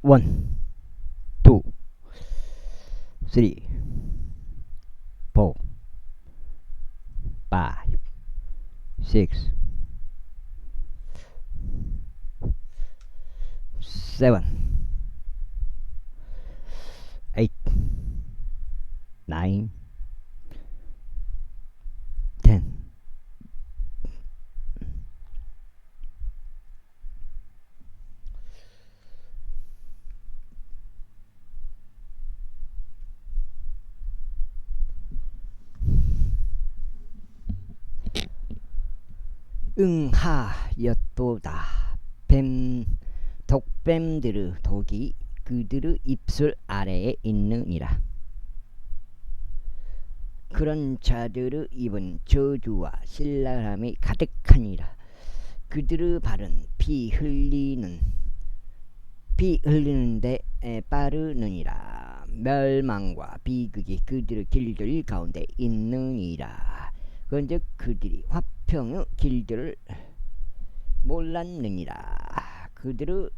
1, 2, 3, 4, 5, 6, 7, 8, 9, 10. 응하였도다. 독뱀들의 독이 그들의 입술 아래에 있느니라. 그런 자들의 입은 저주와 신랄함이 가득하니라. 그들의 발은 피 흘리는데 빠르느니라. 멸망과 비극이 그들의 길들 가운데 있느니라. 그런즉 그들이 화평의 길들을 몰랐느니라. 그들의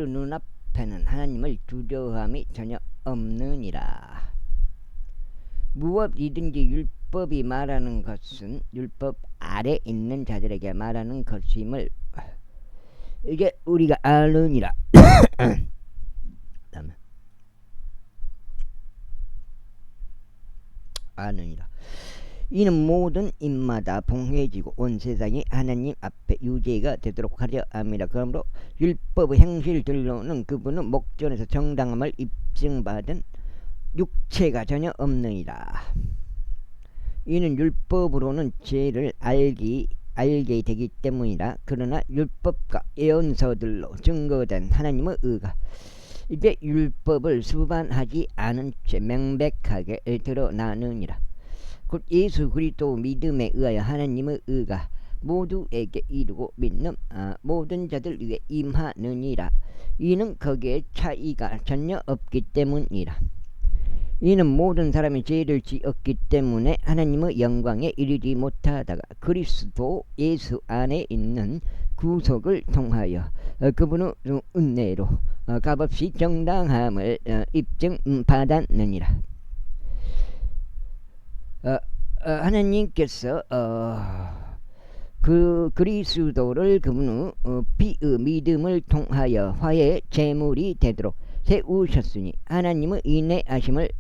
눈앞에는 하나님을 두려워함이 전혀 없느니라. 무엇이든지 율법이 말하는 것은 율법 아래 있는 자들에게 말하는 것임을 이게 우리가 아느니라. 아느니라. 이는 모든 입마다 봉해지고 온 세상이 하나님 앞에 유죄가 되도록 하려 함이라. 그러므로 율법의 행실들로는 그분은 목전에서 정당함을 입증받은 육체가 전혀 없느니라. 이는 율법으로는 죄를 알게 되기 때문이라. 그러나 율법과 예언서들로 증거된 하나님의 의가 이제 율법을 수반하지 않은 채 명백하게 드러나느니라. 곧 예수 그리스도 믿음에 의하여 하나님의 의가 모두에게 이루고 믿는 모든 자들 위에 임하느니라. 이는 거기에 차이가 전혀 없기 때문이라. 이는 모든 사람이 죄를 지었기 때문에 하나님의 영광에 이르지 못하다가 그리스도 예수 안에 있는 구속을 통하여 그분의 은혜로 값없이 정당함을 입증받았느니라. 하나님께서 그 그리스도를 그분의 믿음을 통하여 화해의 제물이 되도록 세우셨으니 하나님의 인내하심을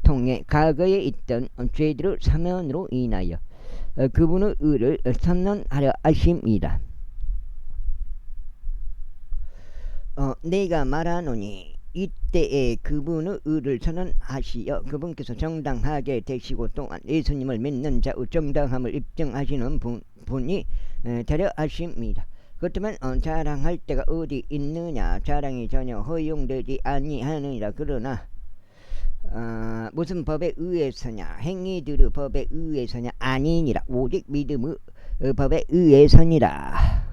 통해 과거에 있던 죄들의 사면으로 인하여 그분의 의를 선언하려 하심이다. 내가 말하노니 이때에 그분의 의를 선언하시어 그분께서 정당하게 되시고 또한 예수님을 믿는 자의 정당함을 입증하시는 분이 되려 하십니다. 그렇다면 자랑할 때가 어디 있느냐? 자랑이 전혀 허용되지 아니하느니라. 그러나 무슨 법에 의해서냐? 행위들의 법에 의해서냐? 아니니라. 오직 믿음의 법에 의해서니라.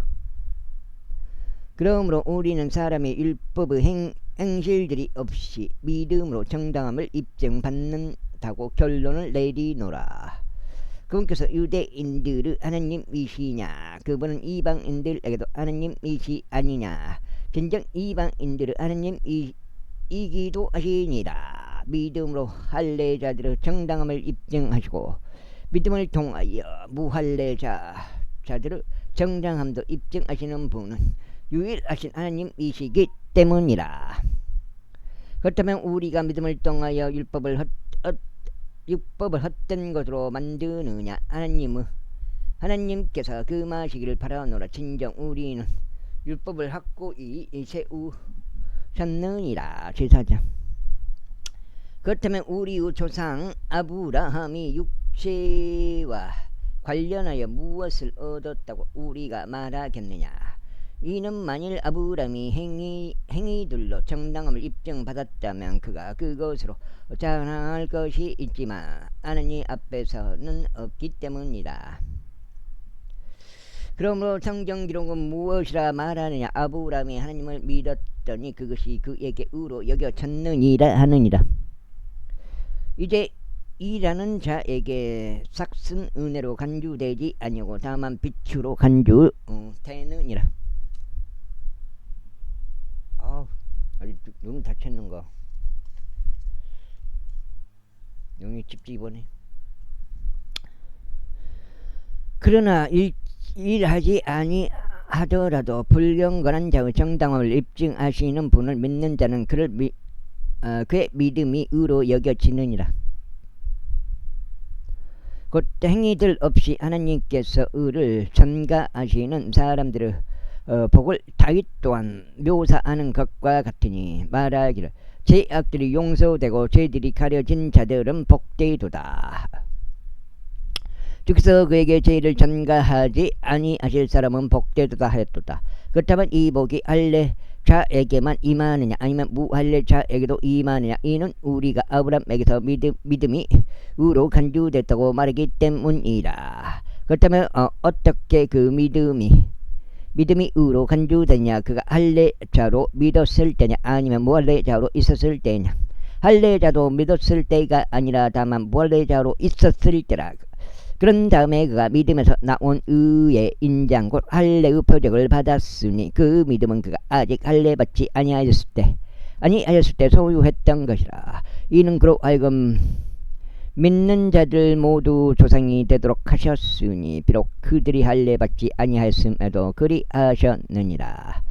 그러므로 우리는 사람의 율법의 행실들이 없이 믿음으로 정당함을 입증받는다고 결론을 내리노라. 그분께서 유대인들의 하나님이시냐? 그분은 이방인들에게도 하나님이시 아니냐? 진정 이방인들의 하나님이기도 하시니라. 믿음으로 할례자들의 정당함을 입증하시고 믿음을 통하여 무할례자들의 정당함도 입증하시는 분은 유일하신 하나님이시기 때문이라. 그렇다면 우리가 믿음을 통하여 율법을 헛된 것으로 만드느냐? 하나님께서 금하시기를 바라노라. 진정 우리는 율법을 확고히 세우셨느니라. 제사장. 그렇다면 우리의 조상 아브라함이 육체와 관련하여 무엇을 얻었다고 우리가 말하겠느냐? 이는 만일 아브라함이 행위들로 정당함을 입증받았다면 그가 그것으로 자랑할 것이 있지만 하나님 앞에서는 없기 때문이다. 그러므로 성경 기록은 무엇이라 말하느냐? 아브라함이 하나님을 믿었더니 그것이 그에게 의로 여겨졌느니라 하느니라. 이제 이라는 자에게 삭슨 은혜로 간주되지 아니하고 다만 빛으로 간주되느니라. 눈 다쳤는 거. 용이 찝찝하네. 그러나 일하지 아니하더라도 불경건한 자의 정당함을 입증하시는 분을 믿는 자는 그의 믿음이 의로 여겨지느니라. 곧 행위들 없이 하나님께서 의를 전가하시는 사람들의 복을 다윗 또한 묘사하는 것과 같으니 말하기를 죄악들이 용서되고 죄들이 가려진 자들은 복되도다. 주께서 그에게 죄를 전가하지 아니하실 사람은 복되도다 하였도다. 그렇다면 이 복이 할례자에게만 임하느냐 아니면 무할례자에게도 임하느냐. 이는 우리가 아브라함에게서 믿음이 의로 간주됐다고 말하기 때문이라. 그렇다면 어떻게 그 믿음이 의로 간주되냐. 그가 할례자로 믿었을 때냐 아니면 무할례자로 있었을 때냐. 할례자도 믿었을 때가 아니라 다만 무할례자로 있었을 때라. 그런 다음에 그가 믿음에서 나온 의의 인장 곧 할례의 표적을 받았으니 그 믿음은 그가 아직 할례 받지 아니하였을 때 소유했던 것이라. 이는 그로 하여금 믿는 자들 모두 조상이 되도록 하셨으니 비록 그들이 할례 받지 아니하였음에도 그리하셨느니라.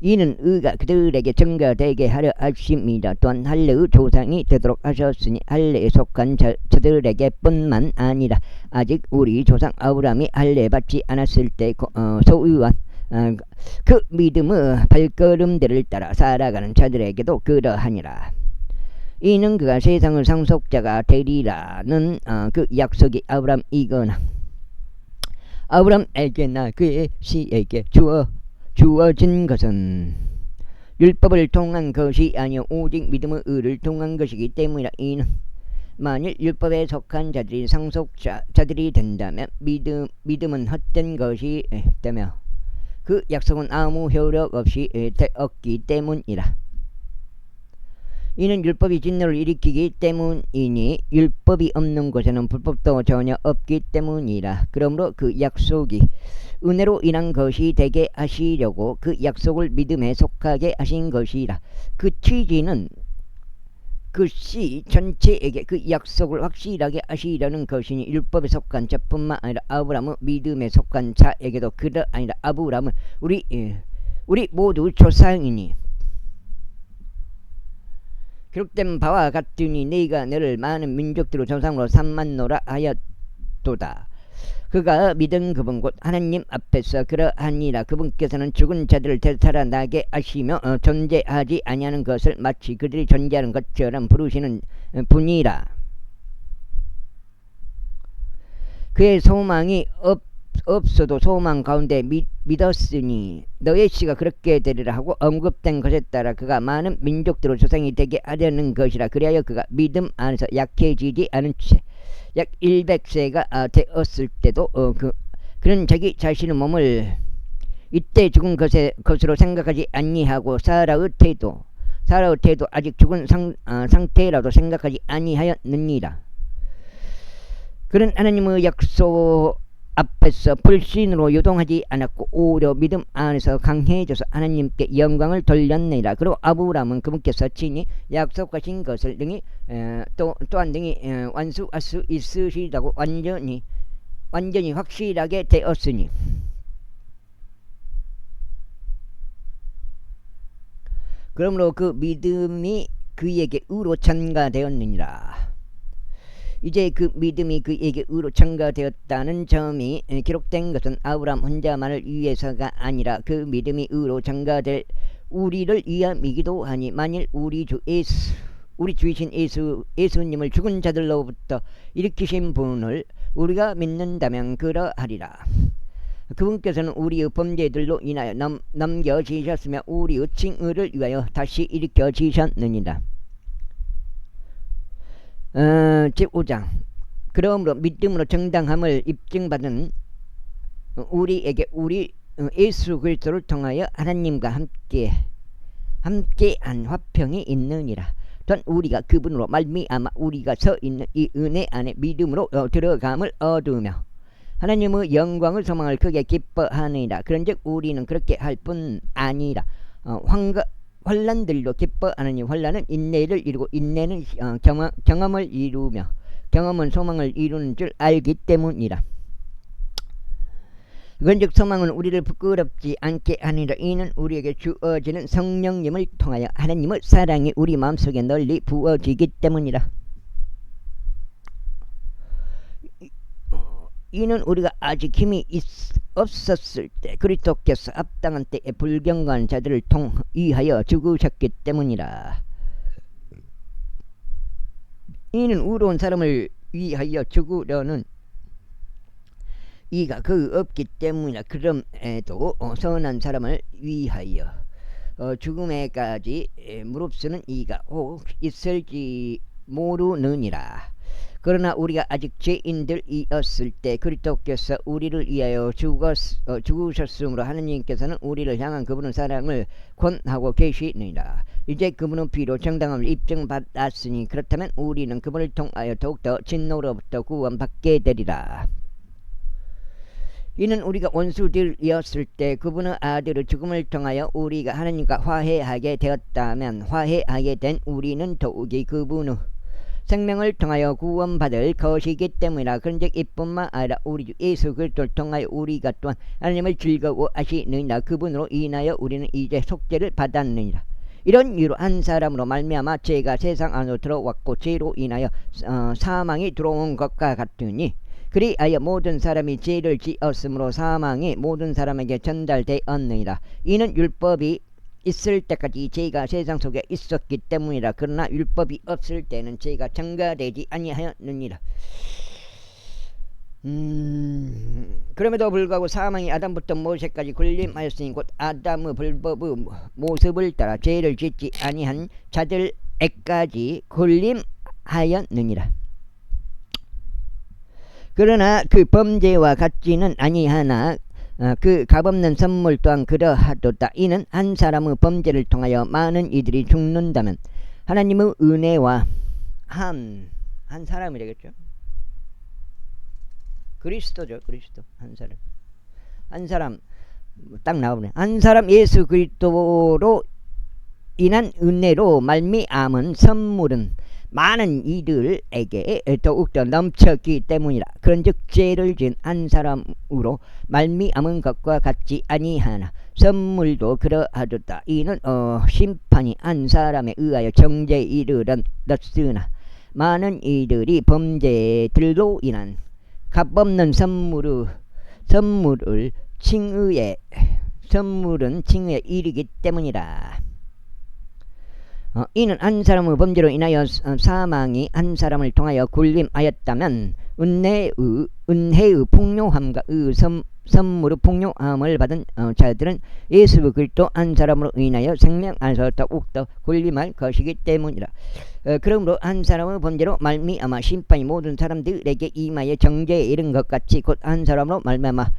이는 의가 그들에게 증거되게 하려 하심이라. 또한 할례의 조상이 되도록 하셨으니 할례에 속한 자들에게 뿐만 아니라 아직 우리 조상 아브라함이 할례 받지 않았을 때 소유한 그 믿음의 발걸음들을 따라 살아가는 자들에게도 그러하니라. 이는 그가 세상의 상속자가 되리라는 그 약속이 아브라함이거나 아브라함에게나 그의 씨에게 주어진 것은 율법을 통한 것이 아니요 오직 믿음의 의를 통한 것이기 때문이라. 이는 만일 율법에 속한 자들이 상속자들이 된다면 믿음은 헛된 것이 되며 그 약속은 아무 효력 없이 되었기 때문이라. 이는 율법이 진노를 일으키기 때문이니 율법이 없는 곳에는 불법도 전혀 없기 때문이라. 그러므로 그 약속이 은혜로 인한 것이 되게 하시려고 그 약속을 믿음에 속하게 하신 것이라. 그 취지는 그 씨 전체에게 그 약속을 확실하게 하시려는 것이니 율법에 속한 자뿐만 아니라 아브라함은 믿음에 속한 자에게도 그러하니라. 아브라함은 우리 모두 조상이니 기록된 바와 같으니 네가 너를 많은 민족들의 조상으로 삼았노라 하였도다. 그가 믿은 그분 곧 하나님 앞에서 그러하니라. 그분께서는 죽은 자들을 되살아나게 하시며 존재하지 아니하는 것을 마치 그들이 존재하는 것처럼 부르시는 분이라. 그의 소망이 없어도 소망 가운데 믿었으니 너의 씨가 그렇게 되리라 하고 언급된 것에 따라 그가 많은 민족들의 조상이 되게 하려는 것이라. 그리하여 그가 믿음 안에서 약해지지 않은 채 약 100세가 되었을 때도 그는 자기 자신의 몸을 이때 죽은 것으로 생각하지 아니하고 사라의 태도 아직 죽은 상태라도 생각하지 아니하였느니라. 그는 하나님의 약속 앞에서 불신으로 요동하지 않았고 오히려 믿음 안에서 강해져서 하나님께 영광을 돌렸느니라. 그리고 아브라함은 그분께서 친히 약속하신 것을 또한 능히 완수할 수 있으시다고 완전히 확실하게 되었으니 그러므로 그 믿음이 그에게 의로 전가되었느니라. 이제 그 믿음이 그에게 의로 전가되었다는 점이 기록된 것은 아브라함 혼자만을 위해서가 아니라 그 믿음이 의로 전가될 우리를 위함이기도 하니 만일 우리 주이신 예수님을 죽은 자들로부터 일으키신 분을 우리가 믿는다면 그러하리라. 그분께서는 우리의 범죄들로 인하여 넘겨지셨으며 우리의 칭의를 위하여 다시 일으켜지셨느니라. 제5장 그러므로 믿음으로 정당함을 입증받은 우리에게 우리 예수 그리스도를 통하여 하나님과 함께한 화평이 있느니라. 또한 우리가 그분으로 말미암아 우리가 서 있는 이 은혜 안에 믿음으로 들어감을 얻으며 하나님의 영광을 소망을 크게 기뻐하느니라. 그런즉 우리는 그렇게 할 뿐 아니라 환란들도 기뻐하느니 환란은 인내를 이루고 인내는 경험을 이루며 경험은 소망을 이루는 줄 알기 때문이라. 그런즉 소망은 우리를 부끄럽지 않게 하니라. 이는 우리에게 주어지는 성령님을 통하여 하나님의 사랑이 우리 마음속에 널리 부어지기 때문이라. 이는 우리가 아직 힘이 없었을 때 그리스도께서 합당한 때에 불경건한 자들을 위하여 죽으셨기 때문이라. 이는 의로운 사람을 위하여 죽으려는 이가 없기 때문이라. 그럼에도 선한 사람을 위하여 죽음에까지 무릅쓰는 이가 혹 있을지 모르느니라. 그러나 우리가 아직 죄인들이었을 때 그리스도께서 우리를 위하여 죽으셨으므로 하느님께서는 우리를 향한 그분의 사랑을 권하고 계시느니라. 이제 그분의 피로 정당함을 입증받았으니 그렇다면 우리는 그분을 통하여 더욱더 진노로부터 구원받게 되리라. 이는 우리가 원수들이었을 때 그분의 아들의 죽음을 통하여 우리가 하나님과 화해하게 되었다면 화해하게 된 우리는 더욱이 그분의 생명을 통하여 구원받을 것이기 때문이라. 그런즉 이뿐만 아니라 우리 주 예수 그리스도를 통하여 우리가 또한 하나님을 즐거워하시느니라. 그분으로 인하여 우리는 이제 속죄를 받았느니라. 이런 이유로 한 사람으로 말미암아 죄가 세상 안으로 들어왔고 죄로 인하여 사망이 들어온 것과 같으니 그리하여 모든 사람이 죄를 지었으므로 사망이 모든 사람에게 전달되었느니라. 이는 율법이 있을 때까지 죄가 세상 속에 있었기 때문이라. 그러나 율법이 없을 때는 죄가 전가되지 아니하였느니라. 그럼에도 불구하고 사망이 아담부터 모세까지 군림하였으니 곧 아담의 불법의 모습을 따라 죄를 짓지 아니한 자들에까지 군림하였느니라. 그러나 그 범죄와 같지는 아니하나 그 값없는 선물 또한 그러하도다. 이는 한 사람의 범죄를 통하여 많은 이들이 죽는다면 하나님의 은혜와 한 사람이 되겠죠. 그리스도죠. 그리스도 한 사람 딱 나오네. 한 사람 예수 그리스도로 인한 은혜로 말미암은 선물은 많은 이들에게 더욱더 넘쳤기 때문이라. 그런즉 죄를 지은 한 사람으로 말미암은 것과 같지 아니하나 선물도 그러하도다. 이는 심판이 한 사람에 의하여 정죄에 이르렀으나 많은 이들이 범죄들로 인한 값없는 선물은 칭의에 이르기 때문이라. 이는 한 사람의 범죄로 인하여 사망이 한 사람을 통하여 군림하였다면 은혜의 풍요함과 선물의 풍요함을 받은 자들은 예수 그리스도 한 사람으로 인하여 생명 안에서 더욱더 군림할 것이기 때문이라. 그러므로 한 사람의 범죄로 말미암아 심판이 모든 사람들에게 임하여 정죄에 이른 것 같이 곧 한 사람으로 말미암아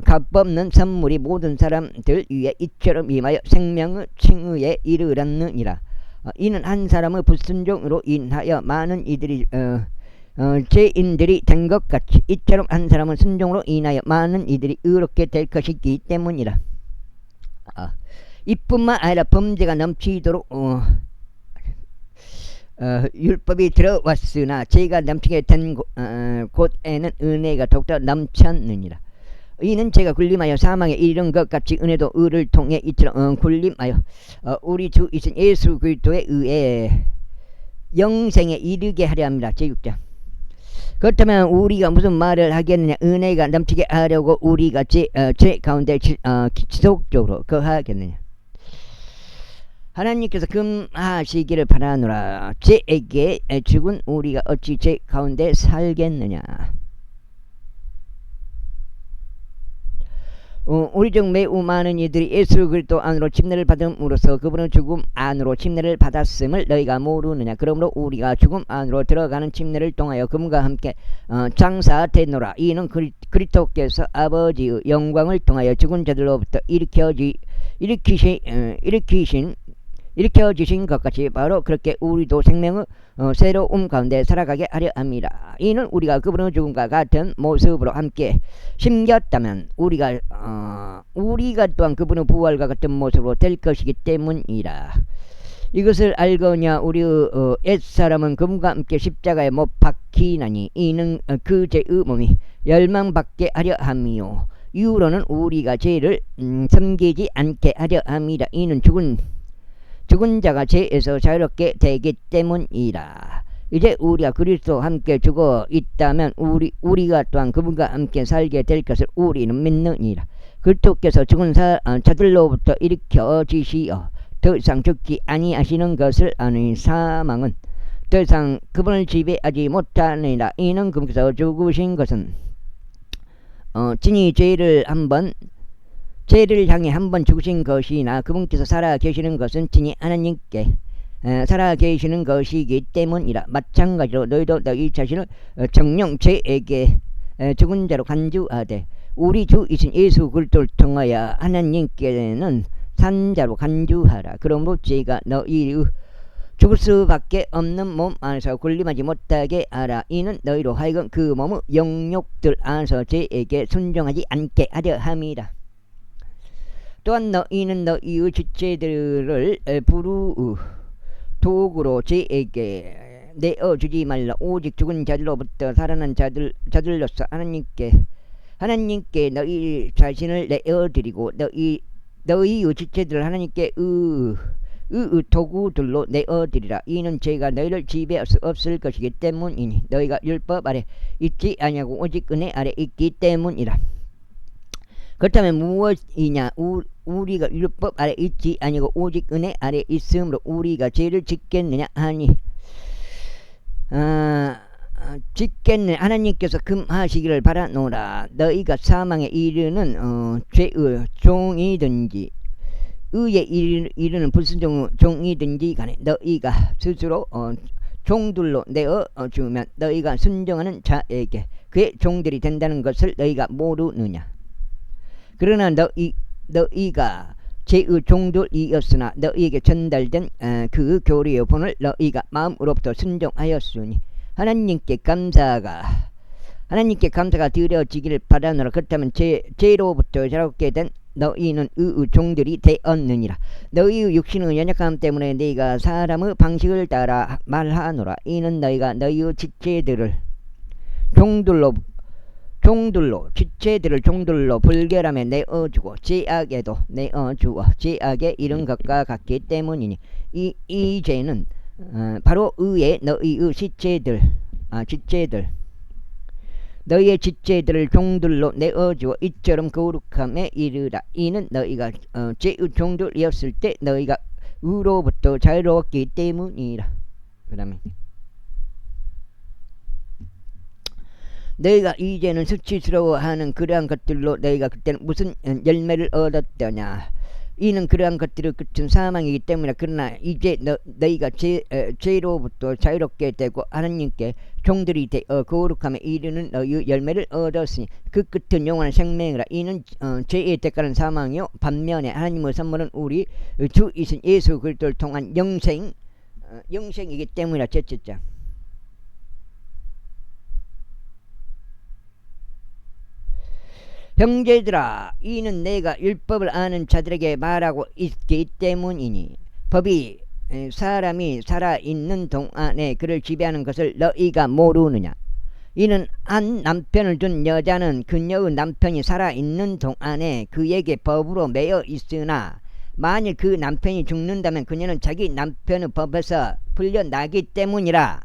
값없는 선물이 모든 사람들 위에 이처럼 임하여 생명의 칭의에 이르렀느니라. 이는 한 사람의 불순종으로 인하여 많은 이들이 죄인들이 된 것 같이 이처럼 한 사람의 순종으로 인하여 많은 이들이 의롭게 될 것이기 때문이라. 이뿐만 아니라 범죄가 넘치도록 율법이 들어왔으나 죄가 넘치게 된 곳에는 은혜가 더욱더 넘쳤느니라. 이는 제가 군림하여 사망에 이른 것 같이 은혜도 의를 통해 이처럼 군림하여 우리 주이신 예수 그리스도에 의해 영생에 이르게 하려 합니다. 제6장. 그렇다면 우리가 무슨 말을 하겠느냐. 은혜가 넘치게 하려고 우리가 죄 가운데 지속적으로 거하겠느냐. 하나님께서 금하시기를 바라노라. 죄에게 죽은 우리가 어찌 죄 가운데 살겠느냐. 우리 중 매우 많은 이들이 예수 그리스도 안으로 침례를 받음으로써 그분의 죽음 안으로 침례를 받았음을 너희가 모르느냐. 그러므로 우리가 죽음 안으로 들어가는 침례를 통하여 그분과 함께 장사되노라. 이는 그리스도께서 아버지의 영광을 통하여 죽은 자들로부터 일으키신 일으켜 주신 것 같이 바로 그렇게 우리도 생명의 새로움 가운데 살아가게 하려 합니다. 이는 우리가 그분의 죽음과 같은 모습으로 함께 심겼다면 우리가 또한 그분의 부활과 같은 모습으로 될 것이기 때문이라. 이것을 알거냐 우리의 옛사람은 그분과 함께 십자가에 못 박히나니 이는 그 죄의 몸이 멸망받게 하려 함이요 이후로는 우리가 죄를 섬기지 않게 하려 함이라. 이는 죽은 자가 죄에서 자유롭게 되기 때문이라. 이제 우리가 그리스도와 함께 죽어 있다면 우리가 또한 그분과 함께 살게 될 것을 우리는 믿느니라. 그리스도께서 죽은 자들로부터 일으켜 지시어 더 이상 죽지 아니하시는 것을 아니 사망은 더 이상 그분을 지배하지 못하느니라. 이는 그분께서 죽으신 것은 진이 죄를 향해 한번 죽으신 것이나 그분께서 살아 계시는 것은 진이 하나님께 살아 계시는 것이기 때문이라. 마찬가지로 너희도 너희 자신을 정령 죄에게 죽은 자로 간주하되 우리 주이신 예수 그리스도를 통하여 하나님께는 산 자로 간주하라. 그러므로 죄가 너희의 죽을 수밖에 없는 몸 안에서 군림하지 못하게 하라. 이는 너희로 하여금 그 몸의 영욕들 안에서 죄에게 순종하지 않게 하려 함이라. 또한 너희는 너희의 지체들을 도구로 죄에게 내어주지 말라. 오직 죽은 자들로부터 살아난 자들로서 하나님께 너희 자신을 내어드리고 너희의 지체들을 하나님께 도구들로 내어드리라. 이는 죄가 너희를 지배할 수 없을 것이기 때문이니 너희가 율법 아래 있지 아니하고 오직 은혜 아래 있기 때문이라. 그렇다면 무엇이냐? 우리가 율법 아래 있지 아니고 오직 은혜 아래 있으므로 우리가 죄를 짓겠느냐 하니 짓겠네. 하나님께서 금하시기를 바라노라. 너희가 사망에 이르는 죄의 종이든지 의에 이르는 불순종 종이든지 간에 너희가 스스로 종들로 내어 주면 너희가 순종하는 자에게 그의 종들이 된다는 것을 너희가 모르느냐? 그러나 너희가 죄의 종들이었으나 너희에게 전달된 그 교리의 본을 너희가 마음으로부터 순종하였으니 하나님께 감사가 드려지기를 바라노라. 그렇다면 죄로부터 자유롭게 된 너희는 의의 종들이 되었느니라. 너희의 육신의 연약함 때문에 너희가 사람의 방식을 따라 말하노라. 이는 너희가 너희의 지체들을 종들로 불결함에 내어주고 죄악에도 내어주어 죄악에 이른 것과 같기 때문이니 이 죄는 바로 의의 너희의 지체들 너희의 지체들을 종들로 내어주어 이처럼 거룩함에 이르라. 이는 너희가 죄의 종들이었을 때 너희가 의로부터 자유로웠기 때문이라. 그 다음에 너희가 이제는 수치스러워하는 그러한 것들로 너희가 그때는 무슨 열매를 얻었더냐? 이는 그러한 것들의 끝은 사망이기 때문이라. 그러나 이제 너희가 죄로부터 자유롭게 되고 하나님께 종들이 되어 거룩함에 이르는 너희의 열매를 얻었으니 그 끝은 영원한 생명이라. 이는 죄의 대가는 사망이요 반면에 하나님의 선물은 우리 주이신 예수 그리스도를 통한 영생이기 때문이라. 제7장 형제들아, 이는 내가 율법을 아는 자들에게 말하고 있기 때문이니 법이 사람이 살아있는 동안에 그를 지배하는 것을 너희가 모르느냐? 이는 한 남편을 둔 여자는 그녀의 남편이 살아있는 동안에 그에게 법으로 매여 있으나 만일 그 남편이 죽는다면 그녀는 자기 남편의 법에서 풀려나기 때문이라.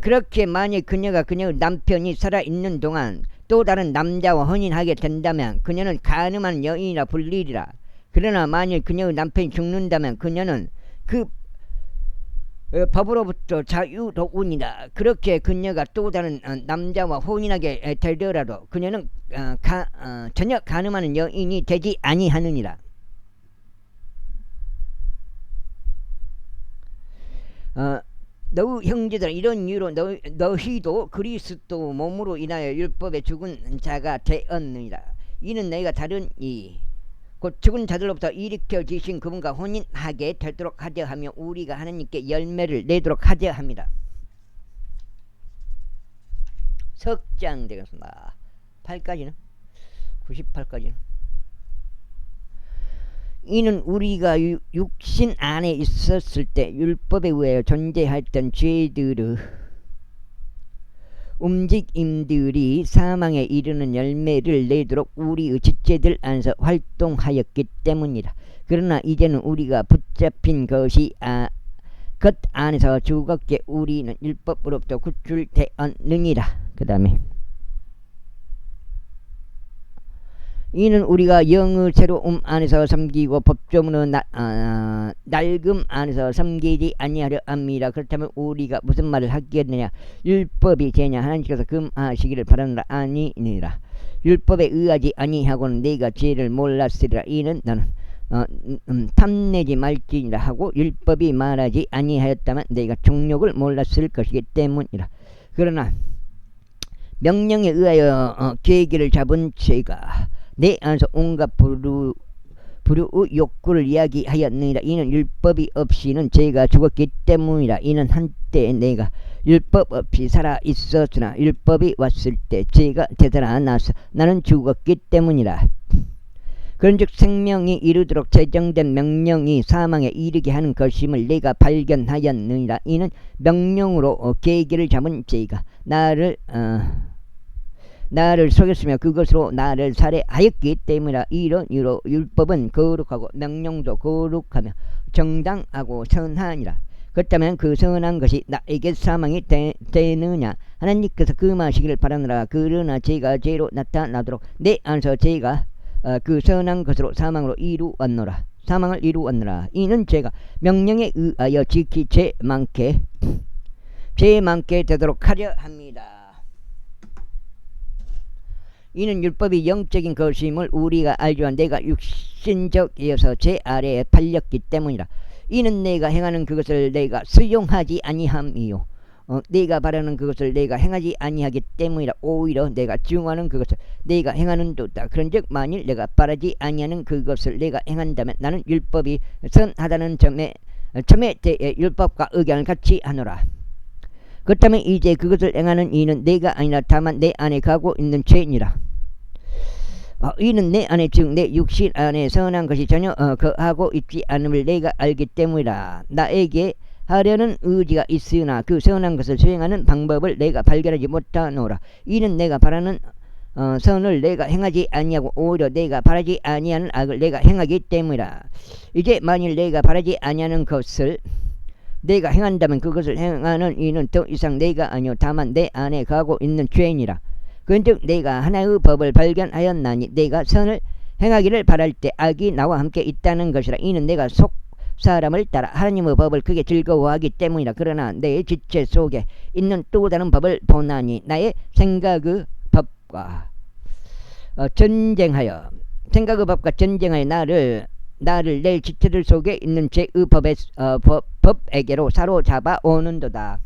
그렇게 만일 그녀가 그녀의 남편이 살아있는 동안 또 다른 남자와 혼인하게 된다면 그녀는 간음한 여인이라 불리리라. 그러나 만일 그녀의 남편이 죽는다면 그녀는 그 법으로부터 자유로우니라. 그렇게 그녀가 또 다른 남자와 혼인하게 되더라도 그녀는 전혀 간음하는 여인이 되지 아니하느니라. 너희 형제들, 이런 이유로 너희도 그리스도 몸으로 인하여 율법에 죽은 자가 되었느니라. 이는 너희가 다른 이 곧 죽은 자들로부터 일으켜지신 그분과 혼인하게 되도록 하려 하며 우리가 하나님께 열매를 내도록 하려 합니다. 석장 되겠습니다. 8까지는 98까지는 이는 우리가 육신 안에 있었을 때 율법에 의하여 존재했던 죄들의 움직임들이 사망에 이르는 열매를 내도록 우리의 지체들 안에서 활동하였기 때문이다. 그러나 이제는 우리가 붙잡힌 것이 것 안에서 죽었기에 우리는 율법으로부터 구출되었느니라. 그 다음에 이는 우리가 영의 새로움 안에서 섬기고 법조문의 낡음 안에서 섬기지 아니하려 합니다. 그렇다면 우리가 무슨 말을 하겠느냐? 율법이 되냐? 하나님께서 금하시기를 바라느라 아니니라. 율법에 의하지 아니하고는 내가 죄를 몰랐으리라. 이는 너는 탐내지 말지니라 하고 율법이 말하지 아니하였다면 내가 정욕을 몰랐을 것이기 때문이라. 그러나 명령에 의하여 계기를 잡은 죄가 내 안에서 온갖 불우의 욕구를 이야기하였느니라. 이는 율법이 없이는 죄가 죽었기 때문이라. 이는 한때 내가 율법 없이 살아 있었으나 율법이 왔을 때 죄가 되살아나서 나는 죽었기 때문이라. 그런즉 생명이 이르도록 제정된 명령이 사망에 이르게 하는 것임을 내가 발견하였느니라. 이는 명령으로 계기를 잡은 죄가 나를 속였으며 그것으로 나를 살해하였기 때문이라. 이런 이유로 율법은 거룩하고 명령도 거룩하며 정당하고 선하니라. 그렇다면 그 선한 것이 나에게 사망이 되느냐? 하나님께서 금하시기를 바라느라. 그러나 죄가 죄로 나타나도록 내 안에서 죄가 그 선한 것으로 사망을 이루었노라. 이는 죄가 명령에 의하여 지키 죄 많게 되도록 하려 합니다. 이는 율법이 영적인 것임을 우리가 알지만 내가 육신적이어서 죄 아래에 팔렸기 때문이라. 이는 내가 행하는 그것을 내가 수용하지 아니함이요 내가 바라는 그것을 내가 행하지 아니하기 때문이라. 오히려 내가 증오하는 그것을 내가 행하는도다. 그런즉 만일 내가 바라지 아니하는 그것을 내가 행한다면 나는 율법이 선하다는 점에 대해 율법과 의견을 같이 하노라. 그렇다면 이제 그것을 행하는 이는 내가 아니라 다만 내 안에 가고 있는 죄니라. 이는 내 안에 즉 내 육신 안에 선한 것이 전혀 거하고 있지 않음을 내가 알기 때문이라. 나에게 하려는 의지가 있으나 그 선한 것을 수행하는 방법을 내가 발견하지 못하노라. 이는 내가 바라는 선을 내가 행하지 아니하고 오히려 내가 바라지 아니하는 악을 내가 행하기 때문이라. 이제 만일 내가 바라지 아니하는 것을 내가 행한다면 그것을 행하는 이는 더 이상 내가 아니요 다만 내 안에 가고 있는 죄니라. 그런즉 내가 하나의 법을 발견하였나니 내가 선을 행하기를 바랄 때 악이 나와 함께 있다는 것이라. 이는 내가 속 사람을 따라 하나님의 법을 크게 즐거워하기 때문이라. 그러나 내 지체 속에 있는 또 다른 법을 보나니 나의 생각의 법과 전쟁하여 나를 내 지체들 속에 있는 죄의 법에게로 사로잡아 오는도다.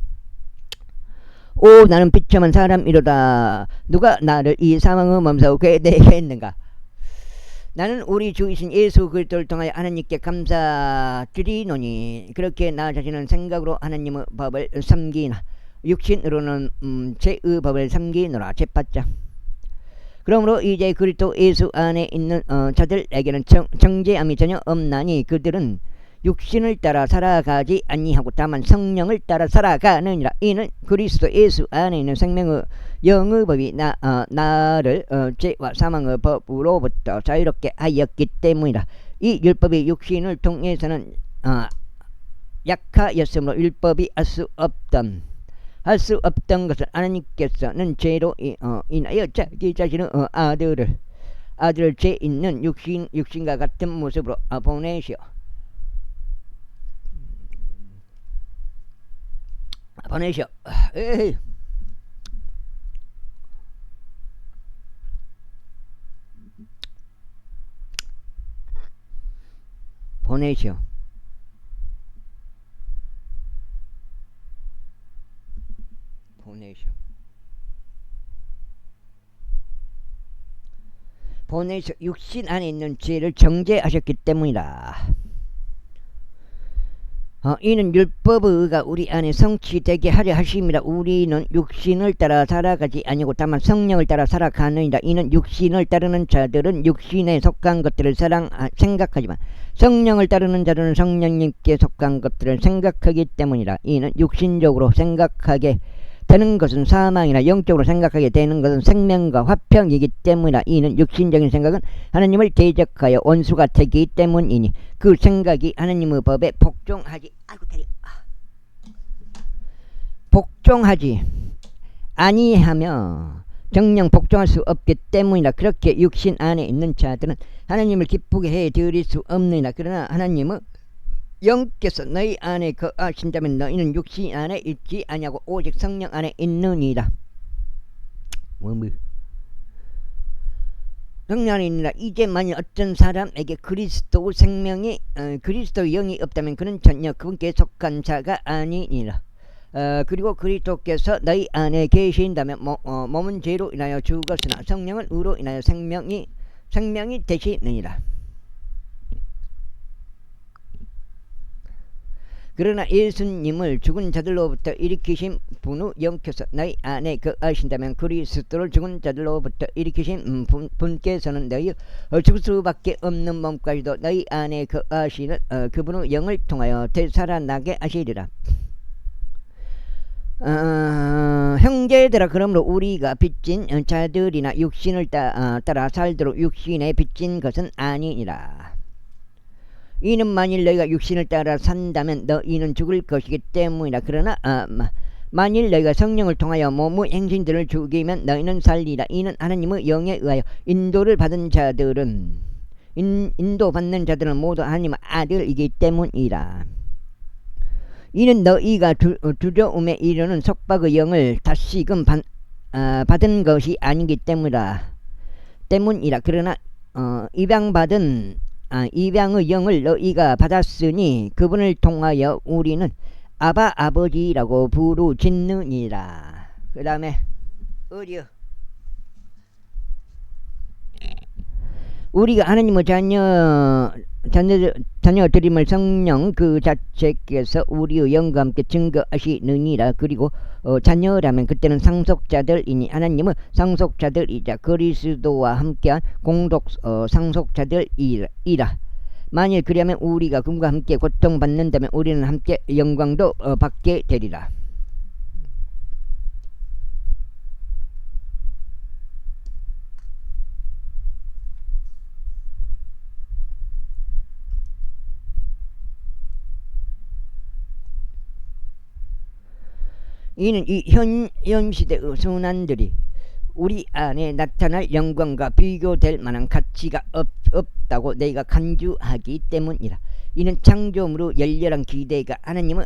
오 나는 비참한 사람이로다. 누가 나를 이 사망의 몸속에 내게 했는가? 나는 우리 주이신 예수 그리스도를 통하여 하나님께 감사드리노니 그렇게 나 자신은 생각으로 하나님의 법을 섬기나 육신으로는 죄의 법을 섬기노라. 제팟자. 그러므로 이제 그리스도 예수 안에 있는 자들에게는 정죄함이 전혀 없나니 그들은 육신을 따라 살아가지 아니하고 다만 성령을 따라 살아가느니라. 이는 그리스도 예수 안에 있는 생명의 영의 법이 나를 죄와 사망의 법으로부터 자유롭게 하였기 때문이라. 이 율법이 육신을 통해서는 약하였으므로 율법이 할 수 없던 것을 하나님께서는 죄로 인하여 자기 자신의 아들을 죄 있는 육신과 같은 모습으로 보내시오. 에이. 보내시오. 보내서 육신 안에 있는 죄를 정죄하셨기 때문이다. 이는 율법의 의가 우리 안에 성취되게 하려 하심이라. 우리는 육신을 따라 살아가지 아니고 다만 성령을 따라 살아가느니라. 이는 육신을 따르는 자들은 육신에 속한 것들을 생각하지만 성령을 따르는 자들은 성령님께 속한 것들을 생각하기 때문이라. 이는 육신적으로 생각하게 되는 것은 사망이나 영적으로 생각하게 되는 것은 생명과 화평이기 때문이라. 이는 육신적인 생각은 하나님을 대적하여 원수가 되기 때문이니 그 생각이 하나님의 법에 복종하지 아니하며 정녕 복종할 수 없기 때문이라. 그렇게 육신 안에 있는 자들은 하나님을 기쁘게 해 드릴 수 없느니라. 그러나 하나님은 영께서 너희 안에 거하신다면 너희는 육신 안에 있지 아니하고 오직 성령 안에 있느니라. 성령 안에 있느니라. 이제 만일 어떤 사람에게 그리스도 생명이 그리스도 영이 없다면 그는 전혀 그분께 속한 자가 아니니라. 그리고 그리스도께서 너희 안에 계신다면 몸은 죄로 인하여 죽었으나 성령은 의로 인하여 생명이 되시느니라. 그러나 예수님을 죽은 자들로부터 일으키신 분의 영께서 너희 안에 거하신다면 그리스도를 죽은 자들로부터 일으키신 분께서는 너희 죽을 수밖에 없는 몸까지도 너희 안에 거하시는 그분의 영을 통하여 되살아나게 하시리라. 형제들아, 그러므로 우리가 빚진 자들이나 육신을 따라 살도록 육신에 빚진 것은 아니니라. 이는 만일 너희가 육신을 따라 산다면 너희는 죽을 것이기 때문이라. 그러나 만일 너희가 성령을 통하여 몸의 행신들을 죽이면 너희는 살리라. 이는 하나님의 영에 의하여 인도받는 자들은 모두 하나님의 아들이기 때문이라. 이는 너희가 두려움에 이르는 속박의 영을 다시금 받은 것이 아니기 때문이라. 그러나 입양의 영을 너희가 받았으니 그분을 통하여 우리는 아바 아버지라고 부르짖느니라. 그 다음에 어디요? 우리가 하나님의 자녀들임을 성령 그 자체께서 우리의 영과 함께 증거하시느니라. 그리고 자녀라면 그때는 상속자들이니 하나님은 상속자들이자 그리스도와 함께한 공동 상속자들이라. 만일 그리하면 우리가 그분과 함께 고통받는다면 우리는 함께 영광도 받게 되리라. 이는 이 현 시대의 순환들이 우리 안에 나타날 영광과 비교될 만한 가치가 없다고 내가 간주하기 때문이라. 이는 창조물의 열렬한 기대가 하나님의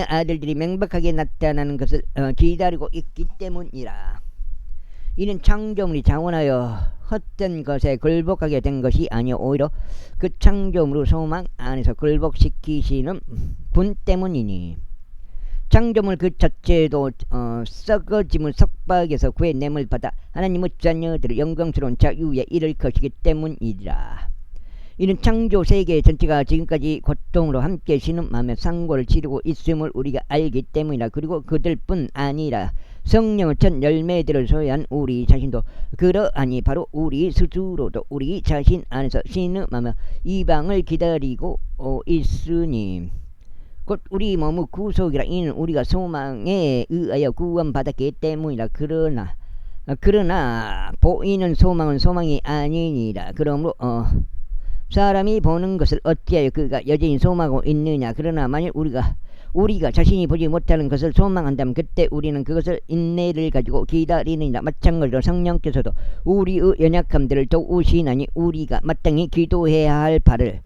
아들들이 명백하게 나타나는 것을 기다리고 있기 때문이라. 이는 창조물이 자원하여 헛된 것에 굴복하게 된 것이 아니요 오히려 그 창조물의 소망 안에서 굴복시키시는 분 때문이니 창조물 그 자체도 썩어짐의 속박에서 구해냄을 받아 하나님의 자녀들의 영광스러운 자유에 이를 것이기 때문이라. 이는 창조 세계 전체가 지금까지 고통으로 함께 신음하며 상고를 치르고 있음을 우리가 알기 때문이라. 그리고 그들뿐 아니라 성령의 첫 열매들을 소유한 우리 자신도 그러하니 바로 우리 스스로도 우리 자신 안에서 신음하며 이방을 기다리고 있으니 곧 우리 몸의 구속이라. 이는 우리가 소망에 의하여 구원받았기 때문이라. 그러나 보이는 소망은 소망이 아니니라. 그러므로 사람이 보는 것을 어찌하여 그가 여전히 소망하고 있느냐. 그러나 만일 우리가 자신이 보지 못하는 것을 소망한다면 그때 우리는 그것을 인내를 가지고 기다리느니라. 마찬가지로 성령께서도 우리의 연약함들을 도우시나니 우리가 마땅히 기도해야 할 바를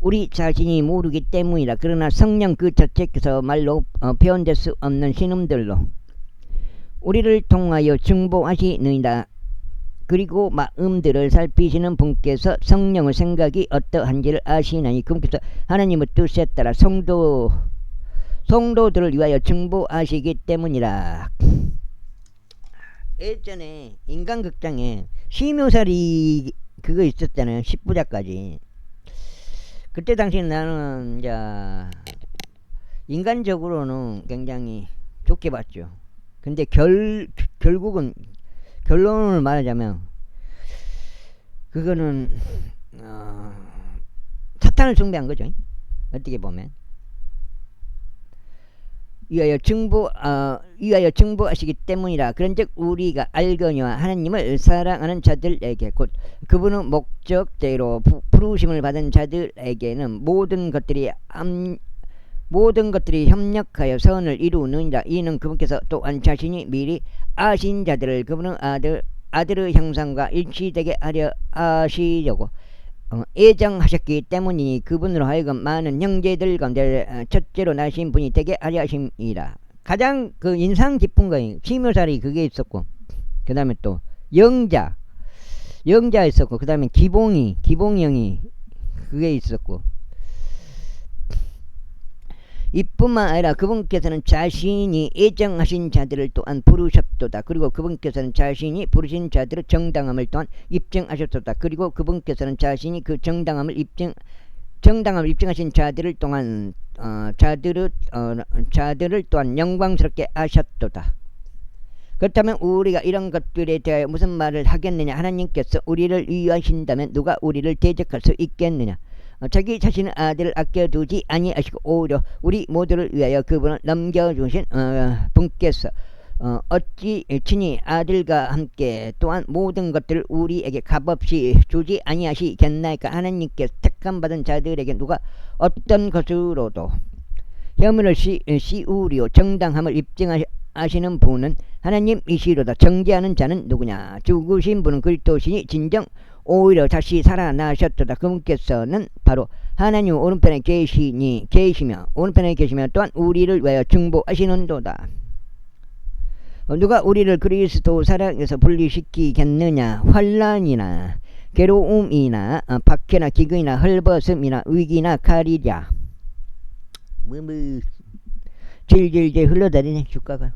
우리 자신이 모르기 때문이라. 그러나 성령 그 자체께서 말로 표현될 수 없는 신음들로 우리를 통하여 증보하시느니라. 그리고 마음들을 살피시는 분께서 성령의 생각이 어떠한지를 아시나니 그분께서 하나님의 뜻에 따라 성도들을 위하여 증보하시기 때문이라. 예전에 인간극장에 시묘살이 그거 있었잖아요. 10부작까지. 그때 당시 나는 이제 인간적으로는 굉장히 좋게 봤죠. 근데 결국은 결론을 말하자면 그거는 사탄을 숭배한 거죠. 어떻게 보면 위하여 증보하시기 때문이라. 그런즉 우리가 알거니와 하나님을 사랑하는 자들에게 곧 그분의 목적대로 부르심을 받은 자들에게는 모든 것들이 협력하여 선을 이루느니라. 이는 그분께서 또한 자신이 미리 아신 자들을 그분의 아들의 형상과 일치되게 하려 하시려고 예정하셨기 때문이니 그분으로 하여금 많은 형제들 가운데 첫째로 나신 분이 되게 하려 하심이라. 가장 그 인상 깊은 거예요. 시묘살이 그게 있었고, 그 다음에 또 영자 있었고, 그 다음에 기봉형이 그게 있었고, 이뿐만 아니라 그분께서는 자신이 예정하신 자들을 또한 부르셨도다. 그리고 그분께서는 자신이 부르신 자들의 정당함을 또한 입증하셨도다. 그리고 그분께서는 자신이 그 정당함을 입증하신 자들을 또한 자들을 또한 영광스럽게 하셨도다. 그렇다면 우리가 이런 것들에 대하여 무슨 말을 하겠느냐. 하나님께서 우리를 위하신다면 누가 우리를 대적할 수 있겠느냐. 자기 자신의 아들을 아껴두지 아니하시고 오히려 우리 모두를 위하여 그분을 넘겨주신 분께서 어찌 친히 아들과 함께 또한 모든 것들을 우리에게 값없이 주지 아니하시겠나이까. 하나님께서 택함받은 자들에게 누가 어떤 것으로도 혐의를 씌우리요 정당함을 입증하시는 분은 하나님이시로다. 정죄하는 자는 누구냐. 죽으신 분은 그리스도시니 진정 오히려 다시 살아나셨도다. 그분께서는 바로 하나님 오른편에 계시며 오른편에 계시며 또한 우리를 위하여 중보하시는도다. 누가 우리를 그리스도 사랑에서 분리시키겠느냐. 환난이나 괴로움이나 박해나 기근이나 헐벗음이나 위기나 칼이랴. 질질질 흘러다니네 주가가.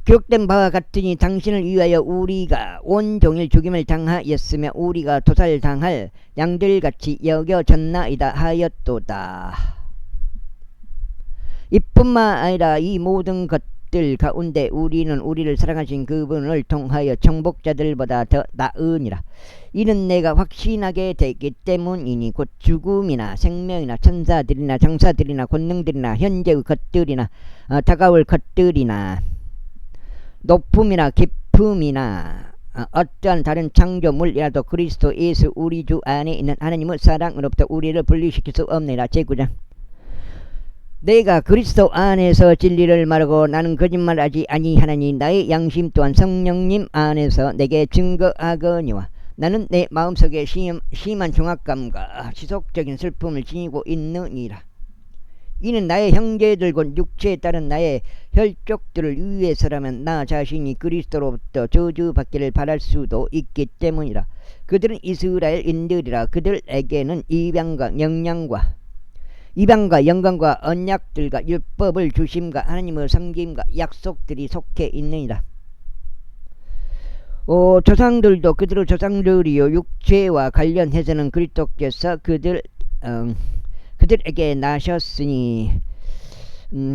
기록된 바와 같으니 당신을 위하여 우리가 온종일 죽임을 당하였으며 우리가 도살당할 양들같이 여겨졌나이다 하였도다. 이뿐만 아니라 이 모든 것들 가운데 우리는 우리를 사랑하신 그분을 통하여 정복자들보다 더 나으니라. 이는 내가 확신하게 되기 때문이니 곧 죽음이나 생명이나 천사들이나 장사들이나 권능들이나 현재의 것들이나 다가올 것들이나 높음이나 깊음이나 어떠한 다른 창조물이라도 그리스도 예수 우리 주 안에 있는 하나님의 사랑으로부터 우리를 분리시킬 수 없느니라. 제9장. 내가 그리스도 안에서 진리를 말하고 나는 거짓말하지 아니하나니 나의 양심 또한 성령님 안에서 내게 증거하거니와 나는 내 마음속에 심한 중압감과 지속적인 슬픔을 지니고 있느니라. 이는 나의 형제들 곧 육체에 따른 나의 혈족들을 위해서라면 나 자신이 그리스도로부터 저주받기를 바랄 수도 있기 때문이라. 그들은 이스라엘인들이라. 그들에게는 이방과 영광과 언약들과 율법을 주심과 하나님의 섬김과 약속들이 속해 있느니라. 조상들도 그들의 조상들이요 육체와 관련해서는 그리스도께서 그들에게 나셨으니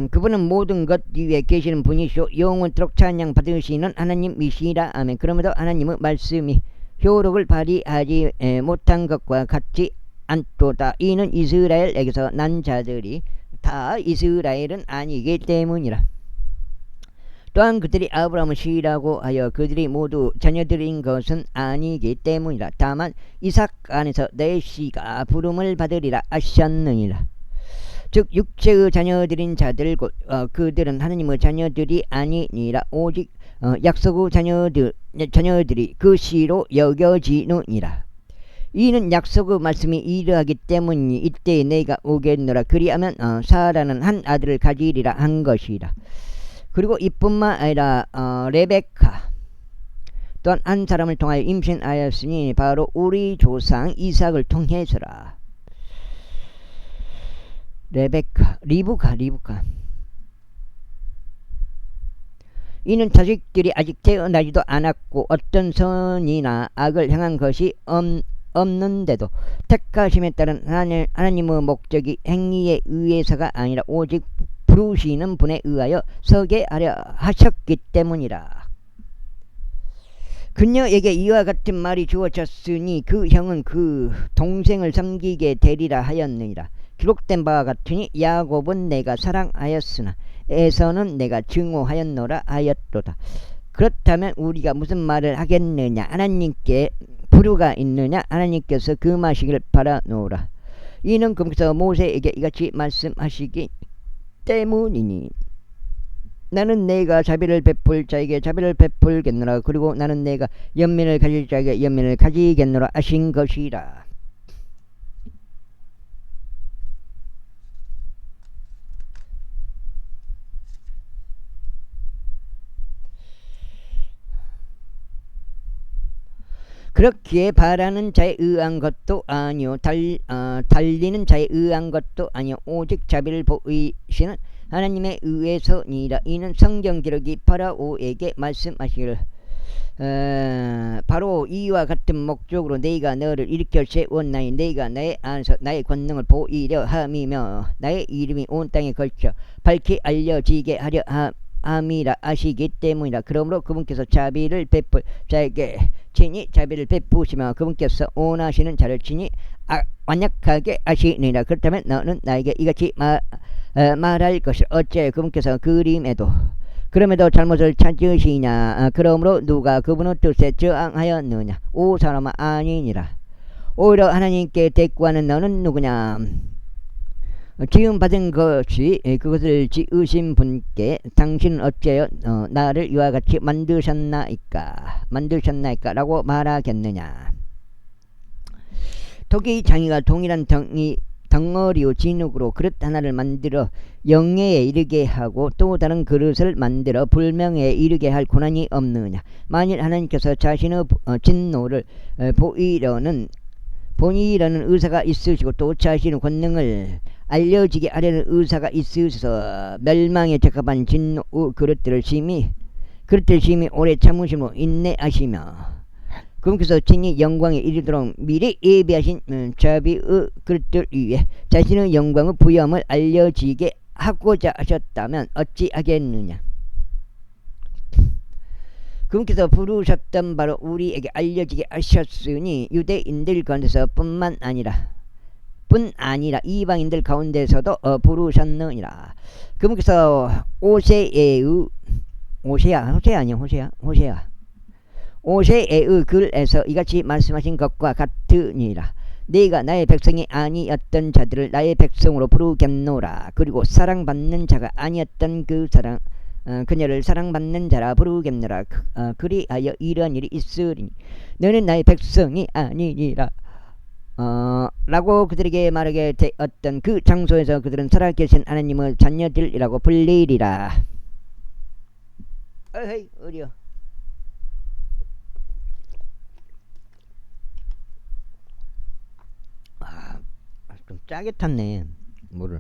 그분은 모든 것 위에 계시는 분이시오 영원토록 찬양 받으시는 하나님이시라. 아멘. 그러므로 하나님의 말씀이 효력을 발휘하지 못한 것과 같지 않도다. 이는 이스라엘에게서 난 자들이 다 이스라엘은 아니기 때문이라. 또한 그들이 아브라함을 씨라고 하여 그들이 모두 자녀들인 것은 아니기 때문이라. 다만 이삭 안에서 내 씨가 부름을 받으리라 하셨느니라. 즉 육체의 자녀들인 자들 곧 그들은 하나님의 자녀들이 아니니라. 오직 약속의 자녀들이 그 씨로 여겨지느니라. 이는 약속의 말씀이 이르하기 때문이니 이때 내가 오겠노라. 그리하면 사라는 한 아들을 가지리라 한 것이라. 그리고 이뿐만 아니라 레베카 또한 한 사람을 통하여 임신하였으니 바로 우리 조상 이삭을 통해서라. 리브카 이는 자식들이 아직 태어나지도 않았고 어떤 선이나 악을 향한 것이 없는데도 택하심에 따른 하나님의 목적이 행위에 의해서가 아니라 오직 부르시는 분에 의하여 서게 하려 하셨기 때문이라. 그녀에게 이와 같은 말이 주어졌으니 그 형은 그 동생을 섬기게 되리라 하였느니라. 기록된 바와 같으니 야곱은 내가 사랑하였으나 에서는 내가 증오하였노라 하였도다. 그렇다면 우리가 무슨 말을 하겠느냐? 하나님께 불효가 있느냐? 하나님께서 금하시길 바라노라. 이는 그분께서 모세에게 이같이 말씀하시기 때문이니 나는 내가 자비를 베풀 자에게 자비를 베풀겠노라. 그리고 나는 내가 연민을 가질 자에게 연민을 가지겠노라 하신 것이라. 그렇기에 바라는 자에 의한 것도 아니요 달리는 자에 의한 것도 아니요 오직 자비를 보이시는 하나님에 의해서니라. 이는 성경 기록이 파라오에게 말씀하시기를 바로 이와 같은 목적으로 내가 너를 일으켜 세웠나니 내가 나의 안에서 나의 권능을 보이려 함이며 나의 이름이 온 땅에 걸쳐 밝히 알려지게 하려 함이라 하시기 때문이라. 그러므로 그분께서 자비를 베풀 자에게 친히 자비를 베푸시며 그분께서 원하시는 자를 친히 완약하게 하시니라. 그렇다면 너는 나에게 이같이 말할 것을 어째 그분께서 그럼에도 잘못을 찾으시냐? 그러므로 누가 그분의 뜻에 저항하였느냐? 오 사람아 아니니라. 오히려 하나님께 대꾸하는 너는 누구냐? 지음받은 것이 그것을 지으신 분께 당신은 어째요 나를 이와 같이 만드셨나이까 라고 말하겠느냐. 토기 장이가 동일한 덩어리요 진흙으로 그릇 하나를 만들어 영예에 이르게 하고 또 다른 그릇을 만들어 불명예에 이르게 할 고난이 없느냐. 만일 하나님께서 자신의 진노를 보이려는 의사가 있으시고 또 자신의 권능을 알려지게 하려는 의사가 있으셔서 멸망에 적합한 진노 그릇들을 심히 오래 참으심으로 인내하시며 그분께서 친히 영광에 이르도록 미리 예비하신 자비의 그릇들 위에 자신의 영광의 부여함을 알려지게 하고자 하셨다면 어찌하겠느냐. 그분께서 부르셨던 바로 우리에게 알려지게 하셨으니 유대인들 가운데서 뿐 아니라 이방인들 가운데서도 부르셨느니라. 그분께서 호세아의 글에서 이같이 말씀하신 것과 같으니라. 네가 나의 백성이 아니었던 자들을 나의 백성으로 부르겠노라. 그리고 사랑받는 자가 아니었던 그녀를 사랑받는 자라 부르겠노라. 그리하여 이러한 일이 있으리니 너는 나의 백성이 아니니라. 라고 그들에게 말하게 되었던 그 장소에서 그들은 살아계신 하나님의 자녀들이라고 불리리라. 어헤이 어려. 좀 짜게 탔네 물을.